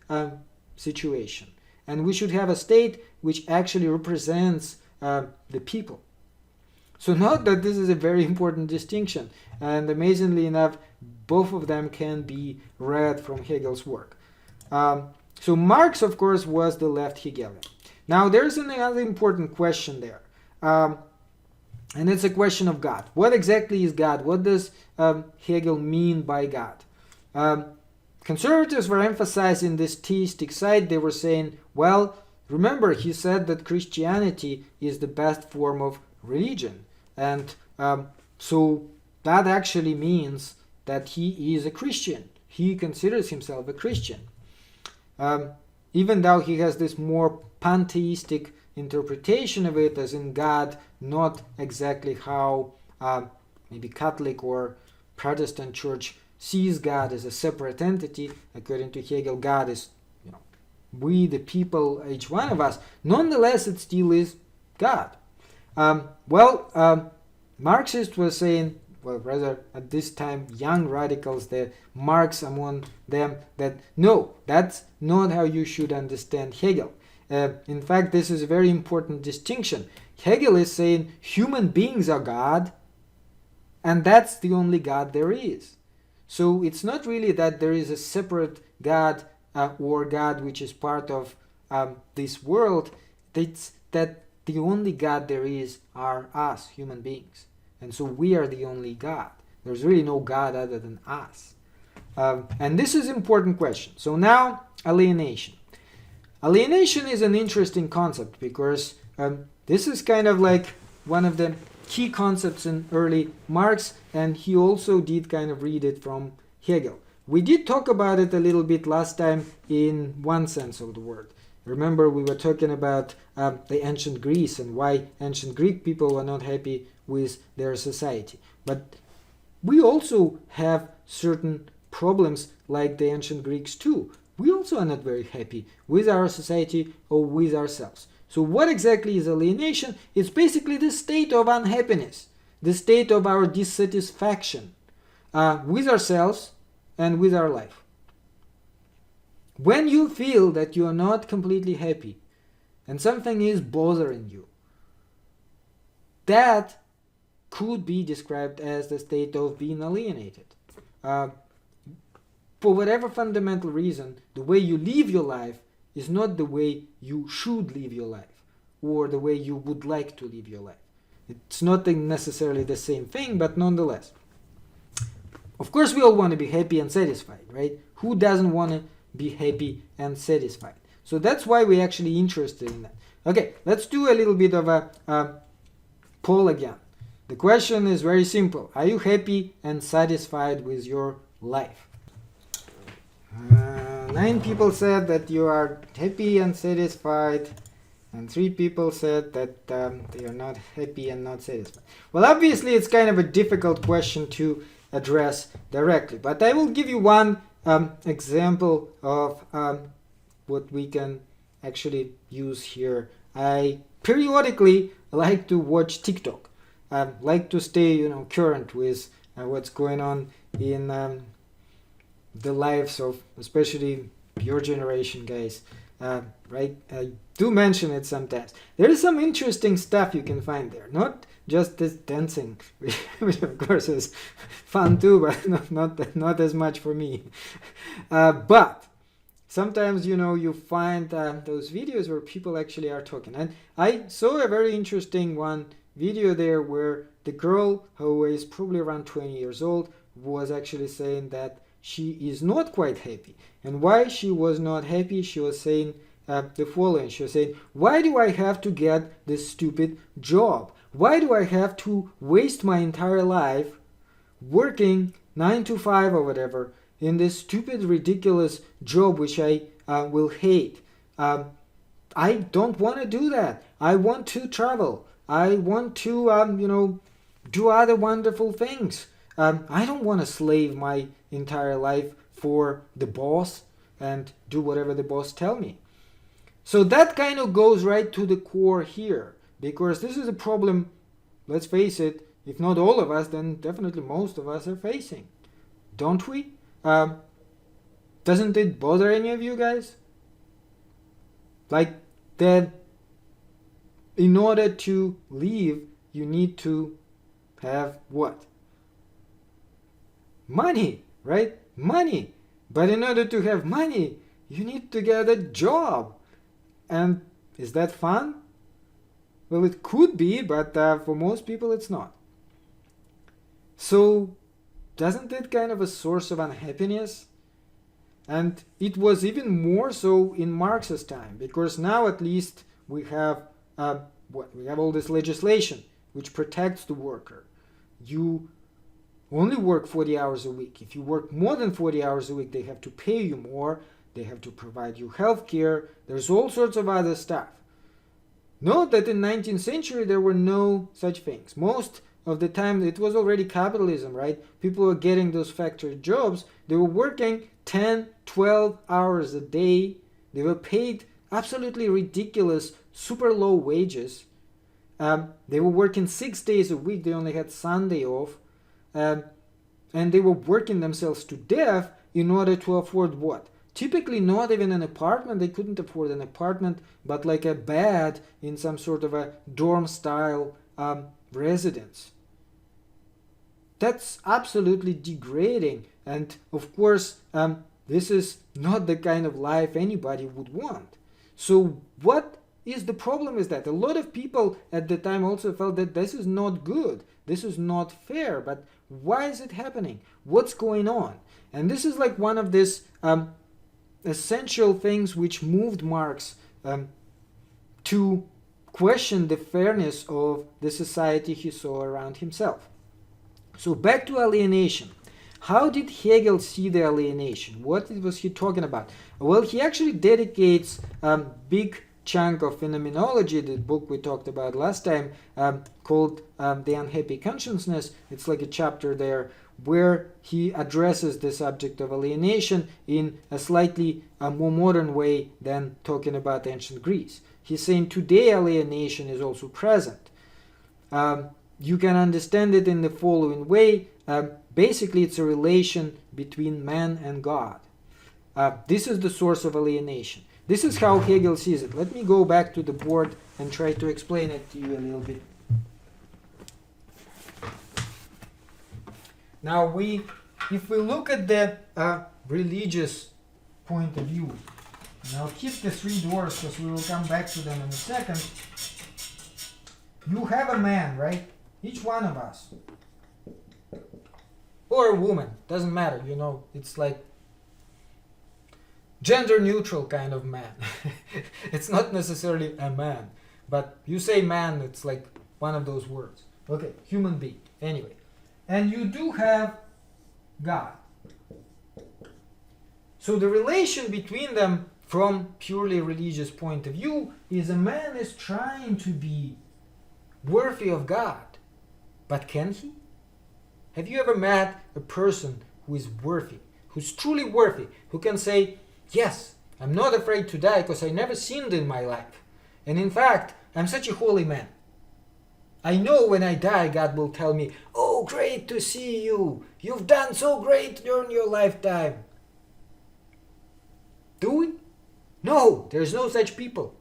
S1: situation. And we should have a state which actually represents the people. So note that this is a very important distinction, and amazingly enough, both of them can be read from Hegel's work. So Marx, of course, was the left Hegelian. Now there's another important question there, and it's a question of God. What exactly is God? What does Hegel mean by God? conservatives were emphasizing this theistic side. They were saying, well, remember, he said that Christianity is the best form of religion. And so that actually means that he is a Christian. He considers himself a Christian. Even though he has this more pantheistic interpretation of it, as in God, not exactly how maybe Catholic or Protestant church sees God as a separate entity. According to Hegel, God is, we, the people, each one of us. Nonetheless, it still is God. Marxist was saying, well, rather at this time, young radicals, the Marx among them, that no, that's not how you should understand Hegel. In fact, this is a very important distinction. Hegel is saying human beings are God, and that's the only God there is. So it's not really that there is a separate God or God which is part of this world. It's that the only God there is are us, human beings. And so we are the only God. There's really no God other than us. And this is an important question. So now, alienation. Alienation is an interesting concept because this is kind of like one of the key concepts in early Marx, and he also did kind of read it from Hegel. We did talk about it a little bit last time in one sense of the word. Remember, we were talking about the ancient Greece and why ancient Greek people were not happy with their society. But we also have certain problems like the ancient Greeks too. We also are not very happy with our society or with ourselves. So what exactly is alienation? It's basically the state of unhappiness, the state of our dissatisfaction with ourselves and with our life. When you feel that you are not completely happy and something is bothering you, that could be described as the state of being alienated. For whatever fundamental reason, the way you live your life is not the way you should live your life or the way you would like to live your life. It's not necessarily the same thing, but nonetheless. Of course, we all want to be happy and satisfied, right? Who doesn't want to be happy and satisfied? So that's why we're actually interested in that. Okay, let's do a little bit of a poll again. The question is very simple. Are you happy and satisfied with your life? 9 people said that you are happy and satisfied, and 3 people said that they are not happy and not satisfied. Well, obviously, it's kind of a difficult question to address directly, but I will give you one example of what we can actually use here. I periodically like to watch TikTok. I like to stay, current with what's going on in the lives of especially your generation, guys. Right? I do mention it sometimes. There is some interesting stuff you can find there. Not just this dancing, which of course is fun too, but not as much for me. But sometimes, you find those videos where people actually are talking. And I saw a very interesting video there where the girl, who is probably around 20 years old, was actually saying that she is not quite happy. And why she was not happy, she was saying the following. She was saying, why do I have to get this stupid job? Why do I have to waste my entire life working 9 to 5 or whatever in this stupid, ridiculous job which I will hate? I don't want to do that. I want to travel. I want to, do other wonderful things. I don't want to slave my entire life for the boss and do whatever the boss tell me. So that kind of goes right to the core here, because this is a problem, let's face it, if not all of us, then definitely most of us are facing. Don't we? Doesn't it bother any of you guys? Like that in order to live, you need to have what? Money, right? Money. But in order to have money, you need to get a job. And is that fun? Well, it could be, but for most people it's not. So, doesn't it kind of a source of unhappiness? And it was even more so in Marx's time, because now at least we have we have all this legislation which protects the worker. You only work 40 hours a week. If you work more than 40 hours a week, they have to pay you more. They have to provide you health care. There's all sorts of other stuff. Note that in the 19th century there were no such things. Most of the time it was already capitalism, right? People were getting those factory jobs. They were working 10, 12 hours a day. They were paid absolutely ridiculous, super low wages. They were working 6 days a week. They only had Sunday off. And they were working themselves to death in order to afford what? Typically not even an apartment. They couldn't afford an apartment, but like a bed in some sort of a dorm-style residence. That's absolutely degrading. And of course, this is not the kind of life anybody would want. So what is the problem is that a lot of people at the time also felt that this is not good. This is not fair. But why is it happening? What's going on? And this is like one of these essential things which moved Marx to question the fairness of the society he saw around himself. So back to alienation. How did Hegel see the alienation? What was he talking about? Well, he actually dedicates a big chunk of phenomenology, the book we talked about last time, called The Unhappy Consciousness. It's like a chapter there where he addresses the subject of alienation in a slightly more modern way than talking about ancient Greece. He's saying today alienation is also present. You can understand it in the following way. Basically, it's a relation between man and God. This is the source of alienation. This is how Hegel sees it. Let me go back to the board and try to explain it to you a little bit. Now, if we look at the religious point of view, and I'll keep the three doors because we will come back to them in a second. You have a man, right? Each one of us. Or a woman, doesn't matter, it's like gender neutral kind of man. It's not necessarily a man, but you say man, it's like one of those words. Okay, human being, anyway. And you do have God. So the relation between them from purely religious point of view is a man is trying to be worthy of God. But can he? Have you ever met a person who is worthy, who's truly worthy, who can say, yes, I'm not afraid to die because I never sinned in my life. And in fact, I'm such a holy man. I know when I die, God will tell me, oh, great to see you. You've done so great during your lifetime. Do we? No, there's no such people.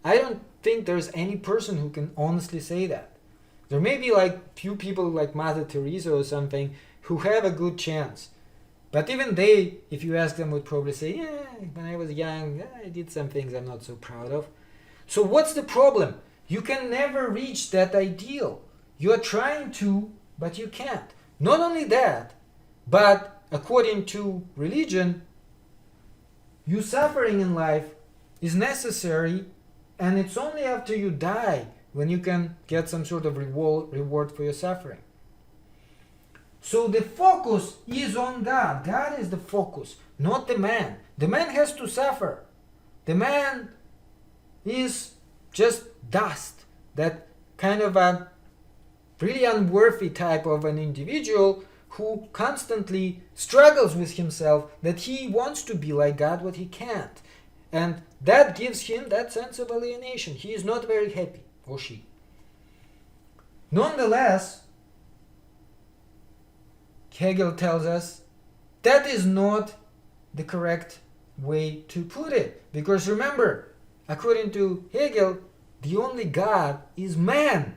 S1: I don't think there's any person who can honestly say that. There may be like few people like Mother Teresa or something who have a good chance. But even they, if you ask them, would probably say, yeah, when I was young, I did some things I'm not so proud of. So what's the problem? You can never reach that ideal. You are trying to, but you can't. Not only that, but according to religion, your suffering in life is necessary, and it's only after you die when you can get some sort of reward for your suffering. So the focus is on God. God is the focus, not the man. The man has to suffer. The man is just dust, that kind of a really unworthy type of an individual who constantly struggles with himself, that he wants to be like God, but he can't. And that gives him that sense of alienation. He is not very happy, or she. Nonetheless, Hegel tells us that is not the correct way to put it. Because remember, according to Hegel, the only God is man.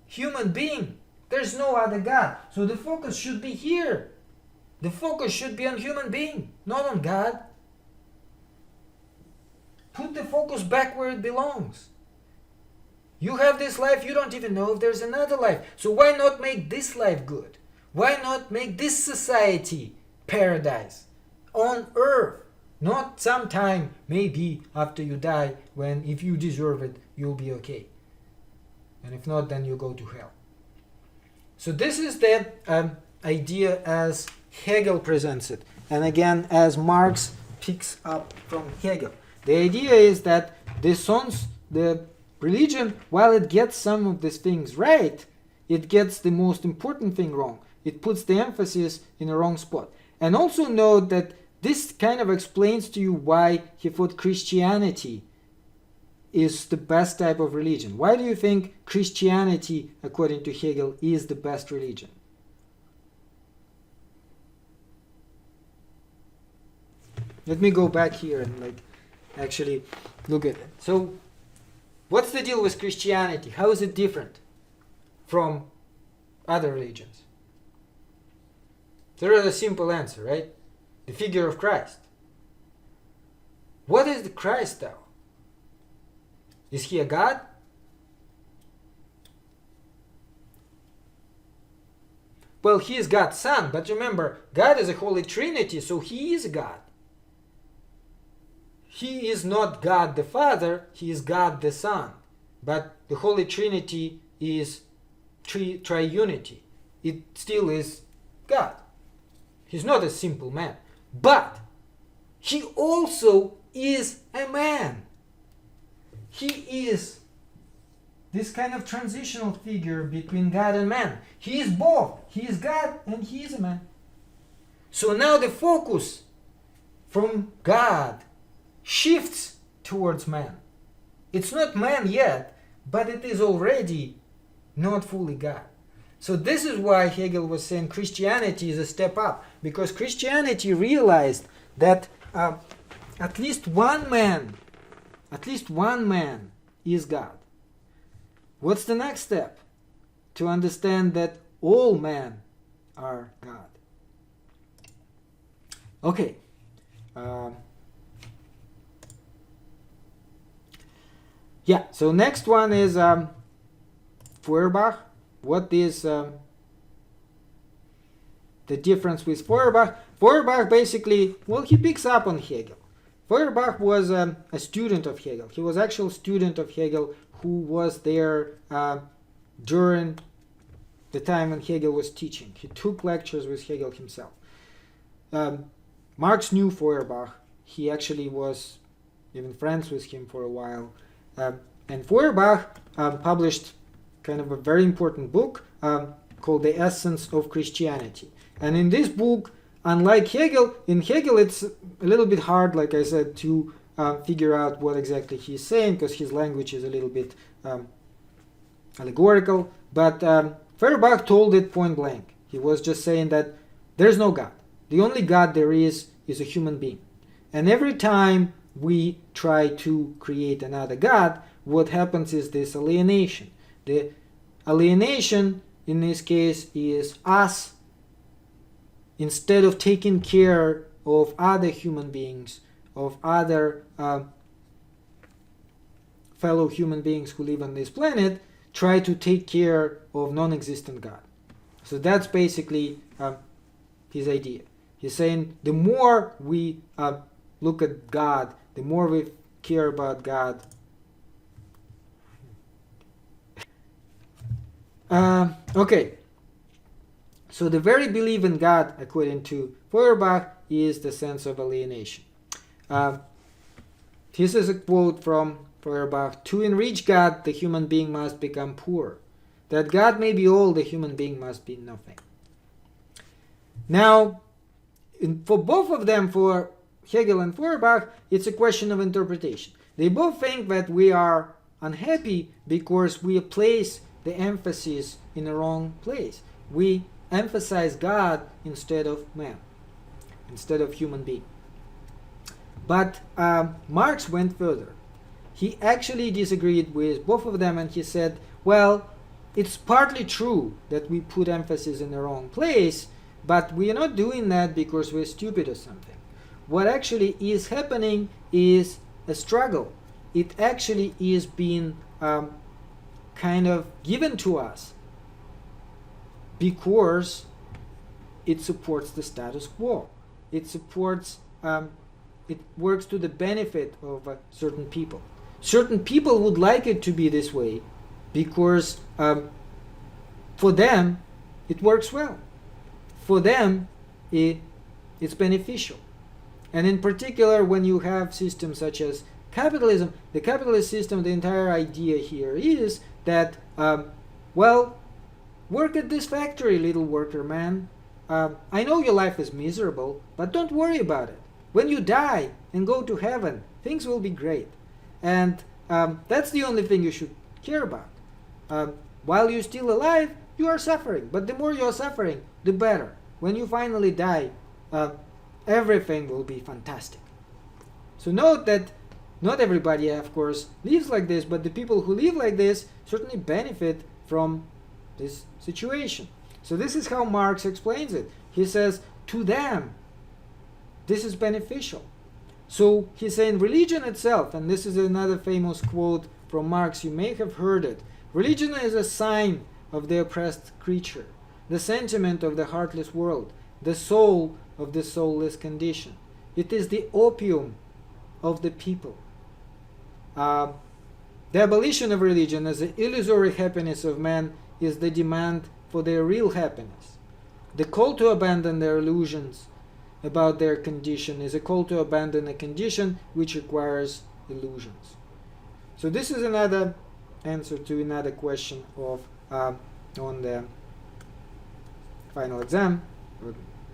S1: Human being. There's no other God. So the focus should be here. The focus should be on human being, not on God. Put the focus back where it belongs. You have this life, you don't even know if there's another life. So why not make this life good? Why not make this society paradise? on earth. Not sometime, maybe after you die, when if you deserve it, you'll be okay. And if not, then you go to hell. So this is the idea as Hegel presents it. And again, as Marx picks up from Hegel. The idea is that the religion, while it gets some of these things right, it gets the most important thing wrong. It puts the emphasis in the wrong spot. And also note that this kind of explains to you why he thought Christianity is the best type of religion. Why do you think Christianity, according to Hegel, is the best religion? Let me go back here and actually look at it. So, what's the deal with Christianity? How is it different from other religions? There is a simple answer, right? The figure of Christ. What is the Christ, though? Is he a God? Well, he is God's son, but remember, God is a Holy Trinity, so he is God. He is not God the Father, he is God the Son. But the Holy Trinity is triunity. It still is God. He's not a simple man. But he also is a man. He is this kind of transitional figure between God and man. He is both. He is God and he is a man. So now the focus from God shifts towards man. It's not man yet, but it is already not fully God. So this is why Hegel was saying Christianity is a step up, because Christianity realized that at least one man is God. What's the next step? To understand that all men are God. Okay. So next one is Feuerbach. What is the difference with Feuerbach? Feuerbach basically, he picks up on Hegel. Feuerbach was a student of Hegel. He was actual student of Hegel who was there during the time when Hegel was teaching. He took lectures with Hegel himself. Marx knew Feuerbach. He actually was even friends with him for a while. And Feuerbach published kind of a very important book called The Essence of Christianity. And in this book, unlike Hegel, in Hegel it's a little bit hard, like I said, to figure out what exactly he's saying, because his language is a little bit allegorical. But Feuerbach told it point blank. He was just saying that there's no God. The only God there is a human being. And every time we try to create another God, what happens is this alienation. The alienation in this case is us, instead of taking care of other human beings, of other fellow human beings who live on this planet, try to take care of non-existent God. So that's basically his idea. He's saying the more we look at God, the more we care about God. Okay. So the very belief in God, according to Feuerbach, is the sense of alienation. This is a quote from Feuerbach. To enrich God, the human being must become poor. That God may be all, the human being must be nothing. Now, for both of them, for Hegel and Feuerbach, it's a question of interpretation. They both think that we are unhappy because we place the emphasis in the wrong place. We emphasize God instead of man, instead of human being. But Marx went further. He actually disagreed with both of them, and he said, well, it's partly true that we put emphasis in the wrong place, but we are not doing that because we're stupid or something. What actually is happening is a struggle. It actually is being kind of given to us because it supports the status quo. It supports it works to the benefit of certain people. Certain people would like it to be this way because for them it works well. For them it's beneficial. And in particular, when you have systems such as capitalism, the capitalist system, the entire idea here is that, well, work at this factory, little worker man. I know your life is miserable, but don't worry about it. When you die and go to heaven, things will be great. And that's the only thing you should care about. While you're still alive, you are suffering. But the more you're suffering, the better. When you finally die, everything will be fantastic. So note that not everybody, of course, lives like this, but the people who live like this certainly benefit from this situation. So this is how Marx explains it. He says, to them, this is beneficial. So he's saying religion itself, and this is another famous quote from Marx, you may have heard it. Religion is a sign of the oppressed creature, the sentiment of the heartless world, the soul of the soulless condition. It is the opium of the people. The abolition of religion as the illusory happiness of man is the demand for their real happiness. The call to abandon their illusions about their condition is a call to abandon a condition which requires illusions. So this is another answer to another question of on the final exam,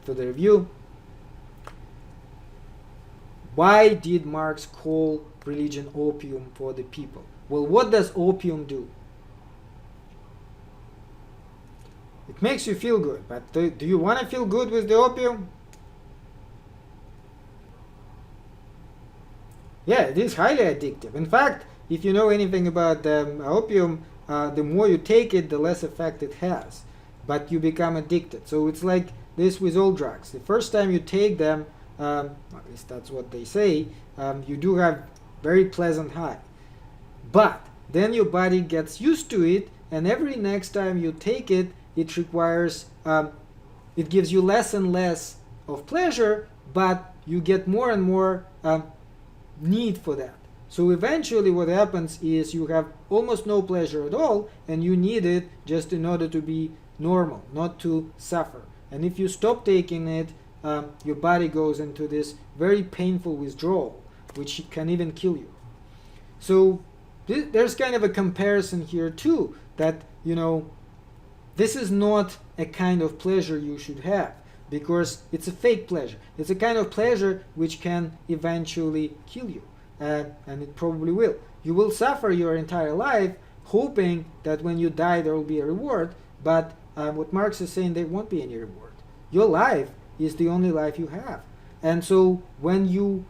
S1: for the review. Why did Marx call religion opium for the people? Well, what does opium do? It makes you feel good, but do you want to feel good with the opium? Yeah, it is highly addictive. In fact, if you know anything about opium, the more you take it, the less effect it has. But you become addicted. So it's like this with all drugs. The first time you take them, at least that's what they say, you do have very pleasant high. But then your body gets used to it, and every next time you take it, it requires, it gives you less and less of pleasure, but you get more and more need for that. So eventually what happens is you have almost no pleasure at all, and you need it just in order to be normal, not to suffer. And if you stop taking it, your body goes into this very painful withdrawal, which can even kill you. So there's kind of a comparison here too, that, you know, this is not a kind of pleasure you should have, because it's a fake pleasure. It's a kind of pleasure which can eventually kill you, and it probably will. You will suffer your entire life hoping that when you die there will be a reward, but what Marx is saying, there won't be any reward. Your life is the only life you have. And so when you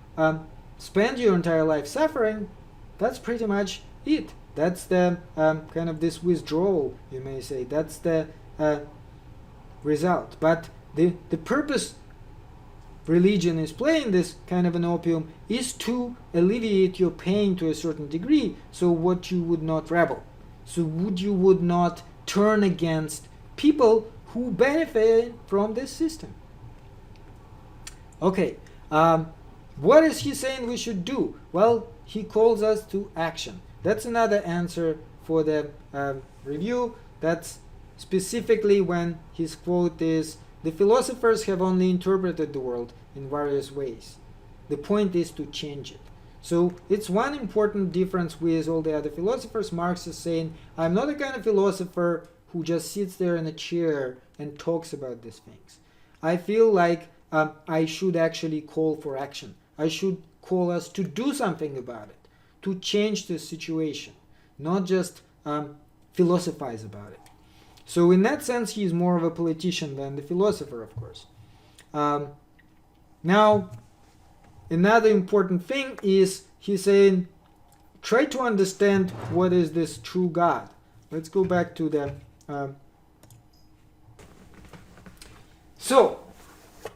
S1: spend your entire life suffering, that's pretty much it. That's the kind of this withdrawal, you may say. That's the result. But the purpose religion is playing this kind of an opium is to alleviate your pain to a certain degree, so what you would not rebel. So you would not turn against people who benefit from this system. Okay, what is he saying we should do? Well, he calls us to action. That's another answer for the review. That's specifically when his quote is, the philosophers have only interpreted the world in various ways. The point is to change it. So it's one important difference with all the other philosophers. Marx is saying, I'm not the kind of philosopher who just sits there in a chair and talks about these things. I feel like I should actually call for action. I should call us to do something about it, to change the situation, not just philosophize about it. So in that sense, he's more of a politician than the philosopher, of course. Now, another important thing is he's saying, try to understand what is this true God. Let's go back to the... So,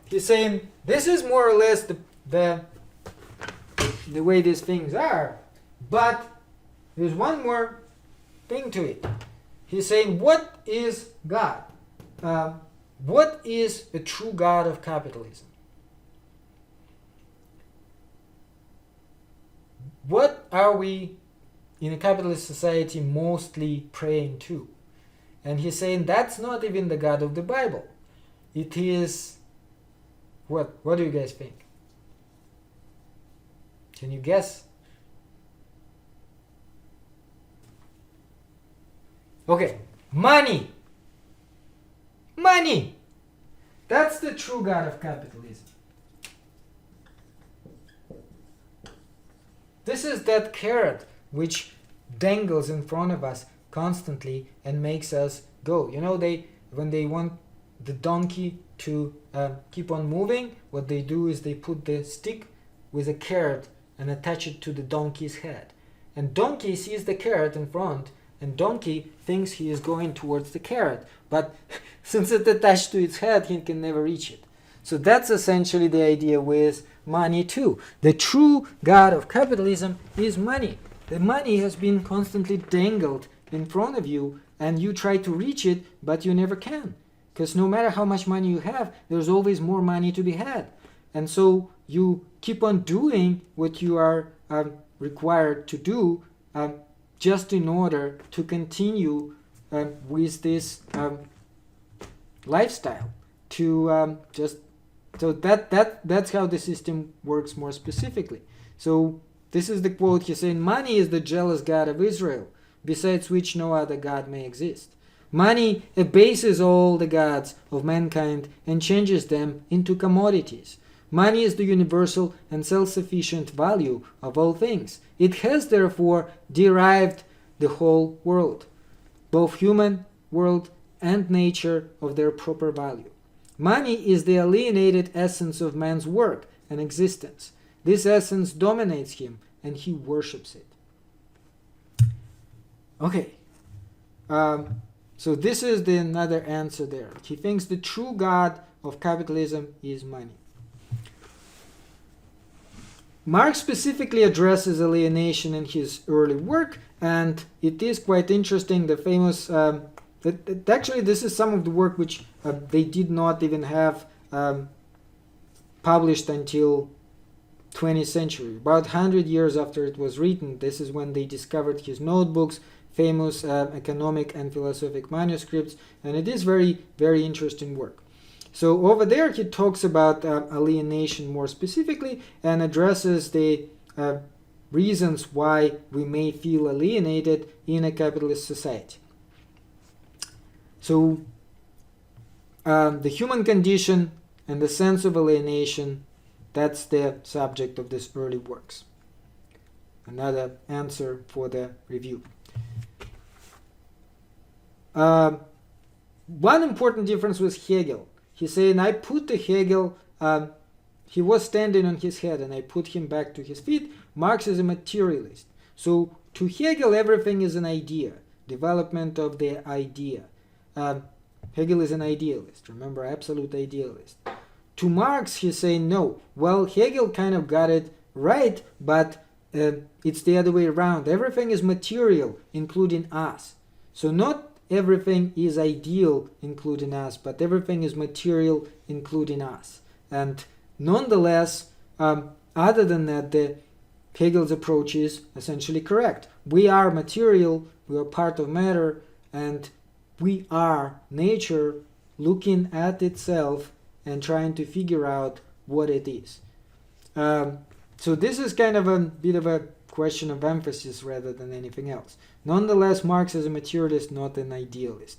S1: he's saying, this is more or less the way these things are, but there's one more thing to it. He's saying, what is God? What is a true God of capitalism? what are we in a capitalist society mostly praying to? And he's saying that's not even the God of the Bible. It is, what do you guys think? Can you guess? Okay, money. Money! That's the true God of capitalism. This is that carrot which dangles in front of us constantly and makes us go. You know, when they want the donkey to keep on moving, what they do is they put the stick with a carrot and attach it to the donkey's head. And donkey sees the carrot in front, and donkey thinks he is going towards the carrot. But since it's attached to its head, he can never reach it. So that's essentially the idea with money too. The true God of capitalism is money. The money has been constantly dangled in front of you, and you try to reach it, but you never can. Because no matter how much money you have, there's always more money to be had. And so you keep on doing what you are required to do just in order to continue with this lifestyle. So that's how the system works more specifically. So this is the quote. He's saying, money is the jealous God of Israel, besides which no other God may exist. Money abases all the gods of mankind and changes them into commodities. Money is the universal and self-sufficient value of all things. It has therefore derived the whole world, both human world and nature, of their proper value. Money is the alienated essence of man's work and existence. This essence dominates him and he worships it. Okay. So this is another answer there. He thinks the true God of capitalism is money. Marx specifically addresses alienation in his early work, and it is quite interesting. The famous, actually this is some of the work which they did not even have published until 20th century. About 100 years after it was written, this is when they discovered his notebooks, famous economic and philosophic manuscripts, and it is very, very interesting work. So over there he talks about alienation more specifically and addresses the reasons why we may feel alienated in a capitalist society. So the human condition and the sense of alienation, that's the subject of this early works. Another answer for the review. One important difference with Hegel. He's saying, I put to Hegel, he was standing on his head and I put him back to his feet. Marx is a materialist. So to Hegel, everything is an idea, development of the idea. Hegel is an idealist, remember, absolute idealist. To Marx, he's saying, no, well, Hegel kind of got it right, but it's the other way around. Everything is material, including us. So not everything is ideal, including us, but everything is material, including us. And nonetheless, other than that, Hegel's approach is essentially correct. We are material, we are part of matter, and we are nature looking at itself and trying to figure out what it is. So this is kind of a bit of a question of emphasis rather than anything else. Nonetheless, Marx is a materialist, not an idealist.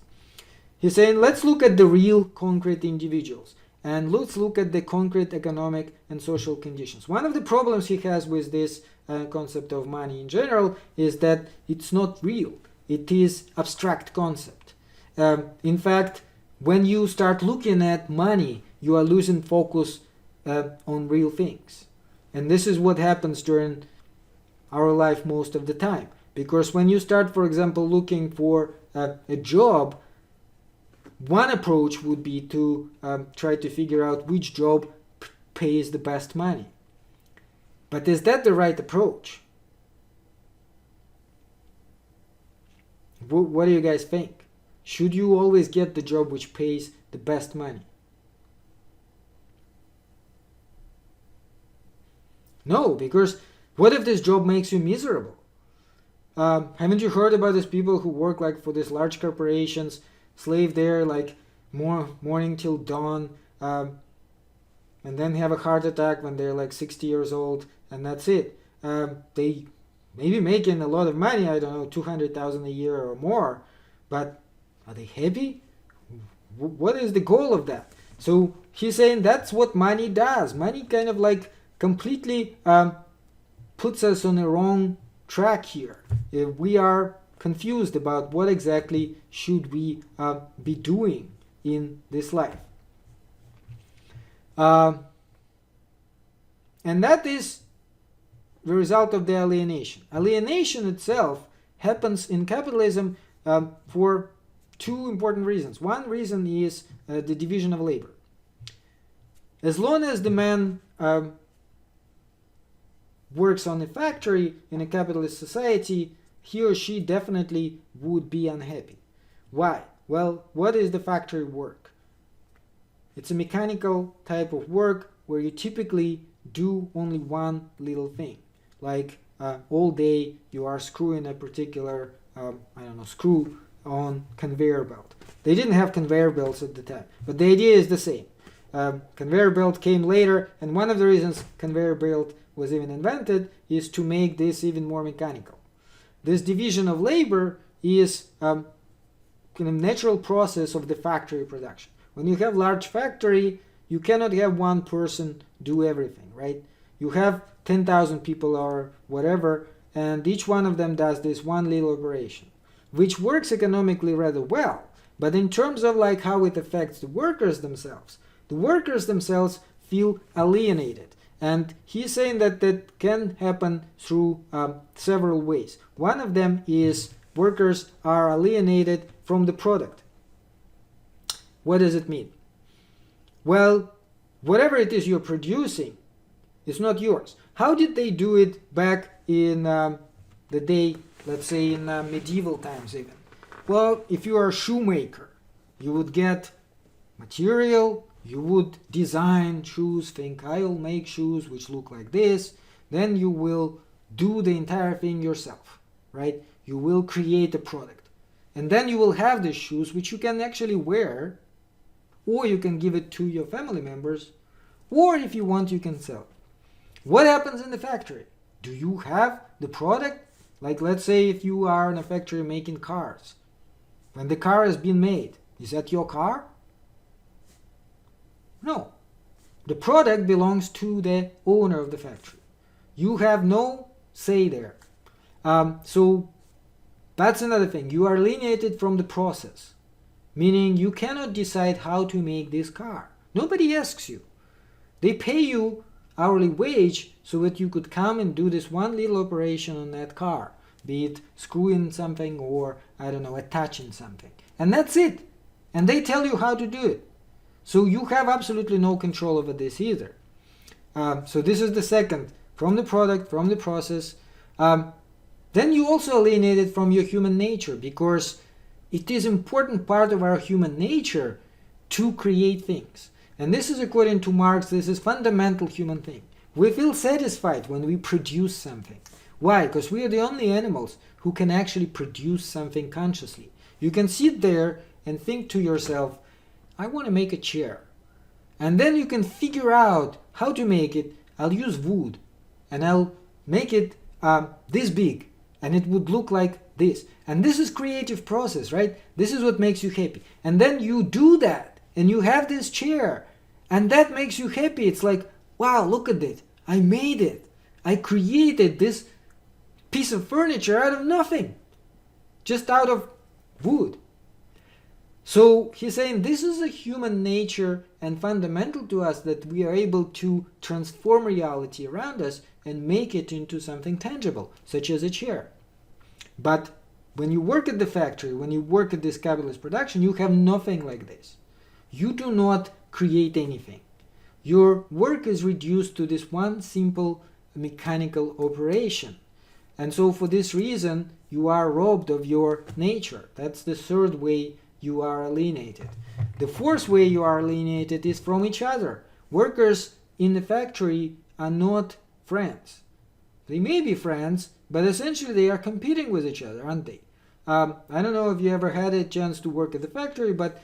S1: He's saying, let's look at the real concrete individuals and let's look at the concrete economic and social conditions. One of the problems he has with this concept of money in general is that it's not real. It is abstract concept. In fact, when you start looking at money, you are losing focus on real things. And this is what happens during our life most of the time. Because when you start, for example, looking for a job, one approach would be to try to figure out which job pays the best money. But is that the right approach? What do you guys think? Should you always get the job which pays the best money? No, because What if this job makes you miserable? Haven't you heard about these people who work like for these large corporations, slave there like morning till dawn, and then have a heart attack when they're like 60 years old, and that's it. They maybe making a lot of money, I don't know, 200,000 a year or more, but are they happy? What is the goal of that? So he's saying that's what money does. Money kind of like completely puts us on the wrong track here. If we are confused about what exactly should we be doing in this life. And that is the result of the alienation. Alienation itself happens in capitalism for two important reasons. One reason is the division of labor. As long as the man works on a factory in a capitalist society, he or she definitely would be unhappy. Why? Well, what is the factory work? It's a mechanical type of work where you typically do only one little thing. Like all day you are screwing a particular, screw on conveyor belt. They didn't have conveyor belts at the time, but the idea is the same. Conveyor belt came later, and one of the reasons conveyor belt was even invented is to make this even more mechanical. This division of labor is a natural process of the factory production. When you have large factory, you cannot have one person do everything, right? You have 10,000 people or whatever, and each one of them does this one little operation, which works economically rather well. But in terms of like how it affects the workers themselves feel alienated. And he's saying that that can happen through several ways. One of them is workers are alienated from the product. What does it mean? Well, whatever it is you're producing, it's not yours. How did they do it back in the day, let's say in medieval times even? Well, if you are a shoemaker, you would get material, you would design shoes, think I'll make shoes which look like this, then you will do the entire thing yourself, right? You will create a product. And then you will have these shoes which you can actually wear, or you can give it to your family members, or if you want, you can sell it. What happens in the factory? Do you have the product? Like let's say if you are in a factory making cars. When the car has been made, is that your car? No. The product belongs to the owner of the factory. You have no say there. So that's another thing. You are alienated from the process. Meaning you cannot decide how to make this car. Nobody asks you. They pay you hourly wage so that you could come and do this one little operation on that car. Be it screwing something or, attaching something. And that's it. And they tell you how to do it. So you have absolutely no control over this either. So this is the second. From the product, from the process. Then you also alienated from your human nature, because it is an important part of our human nature to create things. And this is, according to Marx, this is fundamental human thing. We feel satisfied when we produce something. Why? Because we are the only animals who can actually produce something consciously. You can sit there and think to yourself, I want to make a chair. And then you can figure out how to make it. I'll use wood and I'll make it this big, and it would look like this. And this is creative process, right? This is what makes you happy. And then you do that and you have this chair and that makes you happy. It's like, wow, look at it. I made it. I created this piece of furniture out of nothing, just out of wood. So he's saying this is a human nature and fundamental to us, that we are able to transform reality around us and make it into something tangible, such as a chair. But when you work at the factory, when you work at this capitalist production, you have nothing like this. You do not create anything. Your work is reduced to this one simple mechanical operation. And so for this reason, you are robbed of your nature. That's the third way you are alienated. The fourth way you are alienated is from each other. Workers in the factory are not friends. They may be friends, but essentially they are competing with each other, aren't they? I don't know if you ever had a chance to work at the factory, but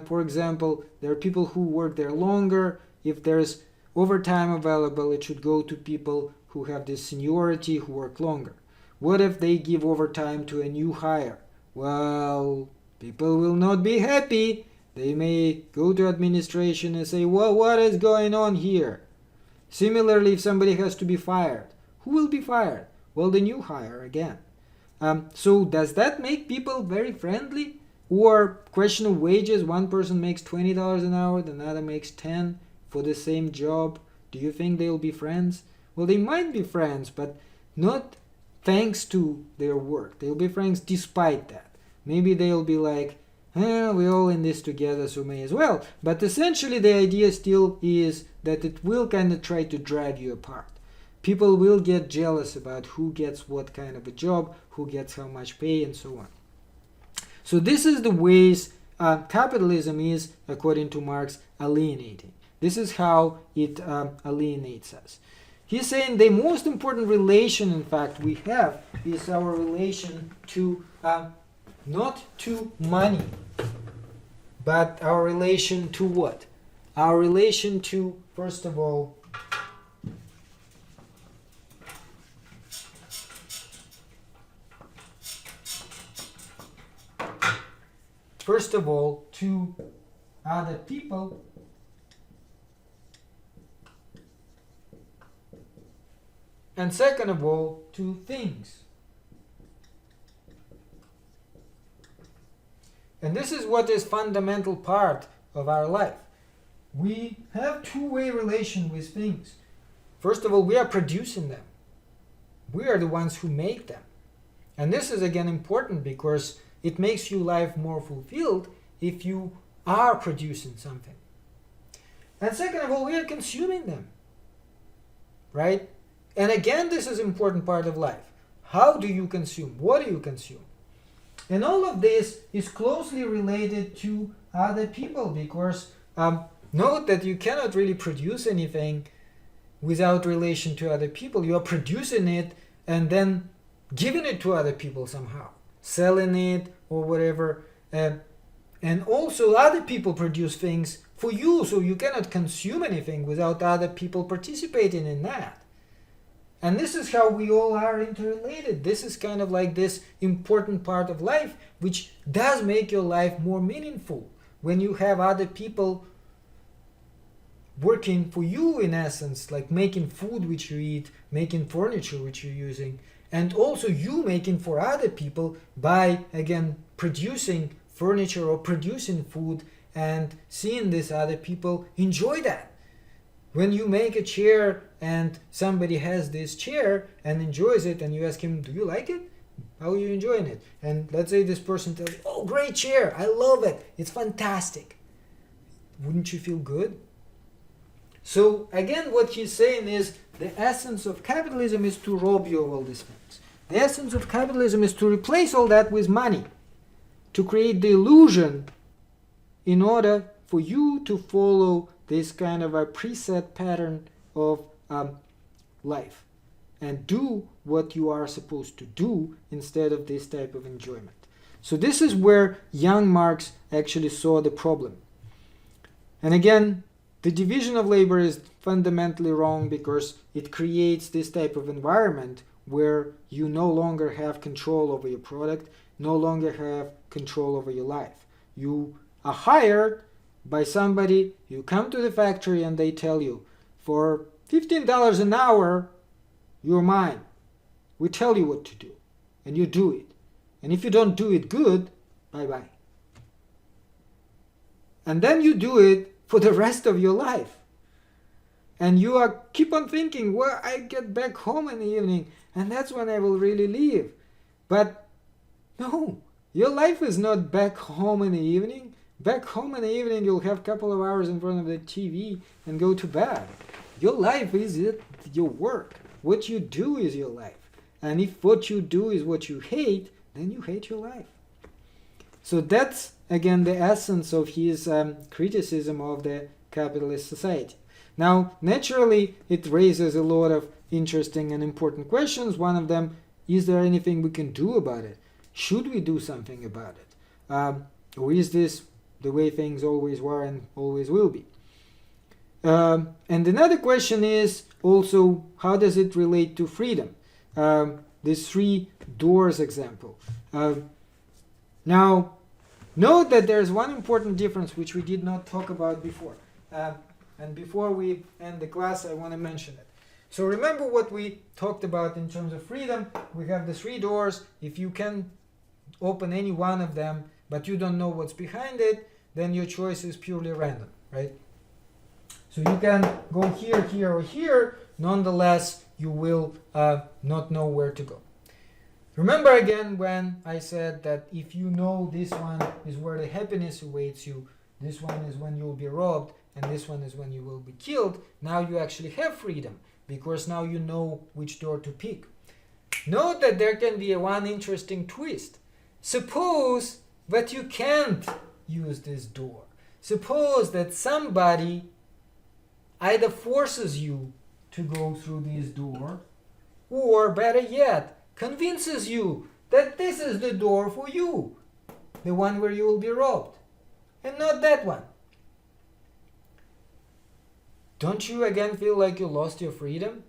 S1: for example, there are people who work there longer. If there's overtime available, it should go to people who have this seniority, who work longer. What if they give overtime to a new hire? Well, people will not be happy. They may go to administration and say, well, what is going on here? Similarly, if somebody has to be fired, who will be fired? Well, the new hire again. So does that make people very friendly? Or question of wages, one person makes $20 an hour, the other makes 10 for the same job. Do you think they'll be friends? Well, they might be friends, but not thanks to their work. They'll be friends despite that. Maybe they'll be like, we're all in this together, so may as well. But essentially the idea still is that it will kind of try to drag you apart. People will get jealous about who gets what kind of a job, who gets how much pay, and so on. So this is the ways capitalism is, according to Marx, alienating. This is how it alienates us. He's saying the most important relation, in fact, we have is our relation to, not to money, but our relation to what? Our relation to, first of all, to other people, and second of all, to things. And this is what is fundamental part of our life. We have two-way relation with things. First of all, we are producing them. We are the ones who make them. And this is again important because it makes your life more fulfilled if you are producing something. And second of all, we are consuming them. Right? And again, this is an important part of life. How do you consume? What do you consume? And all of this is closely related to other people because note that you cannot really produce anything without relation to other people. You are producing it and then giving it to other people somehow, selling it or whatever. And also other people produce things for you, so you cannot consume anything without other people participating in that. And this is how we all are interrelated. This is kind of like this important part of life, which does make your life more meaningful when you have other people working for you, in essence, like making food which you eat, making furniture which you're using, and also you making for other people by, again, producing furniture or producing food and seeing these other people enjoy that. When you make a chair and somebody has this chair and enjoys it and you ask him, do you like it? How are you enjoying it? And let's say this person tells you, oh, great chair, I love it, it's fantastic. Wouldn't you feel good? So again, what he's saying is the essence of capitalism is to rob you of all these things. The essence of capitalism is to replace all that with money, to create the illusion in order for you to follow this kind of a preset pattern of life and do what you are supposed to do instead of this type of enjoyment. So this is where young Marx actually saw the problem. And again, the division of labor is fundamentally wrong because it creates this type of environment where you no longer have control over your product, no longer have control over your life. You are hired by somebody, you come to the factory and they tell you, for $15 an hour, you're mine. We tell you what to do, and you do it. And if you don't do it good, bye-bye. And then you do it for the rest of your life. And you are keep on thinking, well, I get back home in the evening, and that's when I will really leave. But no, your life is not back home in the evening. Back home in the evening, you'll have a couple of hours in front of the TV and go to bed. Your life is your work. What you do is your life. And if what you do is what you hate, then you hate your life. So that's, again, the essence of his criticism of the capitalist society. Now, naturally, it raises a lot of interesting and important questions. One of them, is there anything we can do about it? Should we do something about it? Or is this the way things always were and always will be? And another question is also, how does it relate to freedom? This 3 doors example. Now, note that there's one important difference which we did not talk about before. And before we end the class, I want to mention it. So remember what we talked about in terms of freedom. We have the 3 doors. If you can open any one of them, but you don't know what's behind it, then your choice is purely random, right? So you can go here, here, or here. Nonetheless, you will not know where to go. Remember again when I said that if you know this one is where the happiness awaits you, this one is when you'll be robbed, and this one is when you will be killed, now you actually have freedom, because now you know which door to pick. Note that there can be one interesting twist. Suppose that you can't use this door. Suppose that somebody either forces you to go through this door, or better yet, convinces you that this is the door for you, the one where you will be robbed, and not that one. Don't you again feel like you lost your freedom?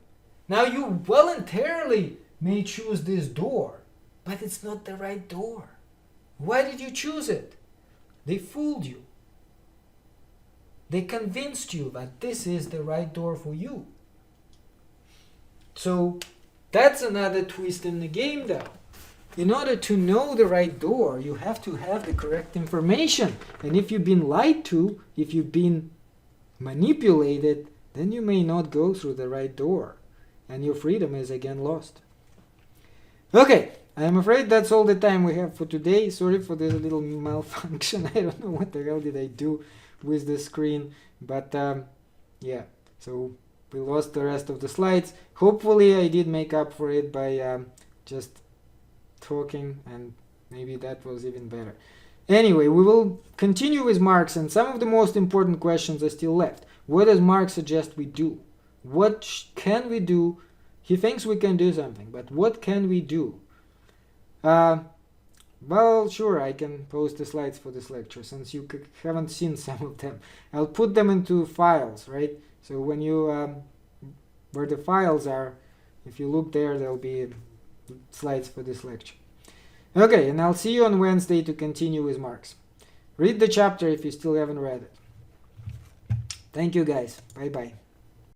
S1: Now you voluntarily may choose this door, but it's not the right door. Why did you choose it? They fooled you. They convinced you that this is the right door for you. So that's another twist in the game though. In order to know the right door, you have to have the correct information. And if you've been lied to, if you've been manipulated, then you may not go through the right door. And your freedom is again lost. Okay, I'm afraid that's all the time we have for today. Sorry for this little malfunction. I don't know what the hell did I do with the screen. But yeah, so we lost the rest of the slides. Hopefully I did make up for it by just talking, and maybe that was even better. Anyway, we will continue with Marx, and some of the most important questions are still left. What does Marx suggest we do? What can we do? He thinks we can do something, but what can we do? Well, sure, I can post the slides for this lecture, since you haven't seen some of them. I'll put them into files, right? So when you, where the files are, if you look there, there'll be slides for this lecture. Okay, and I'll see you on Wednesday to continue with Marx. Read the chapter if you still haven't read it. Thank you guys. Bye-bye.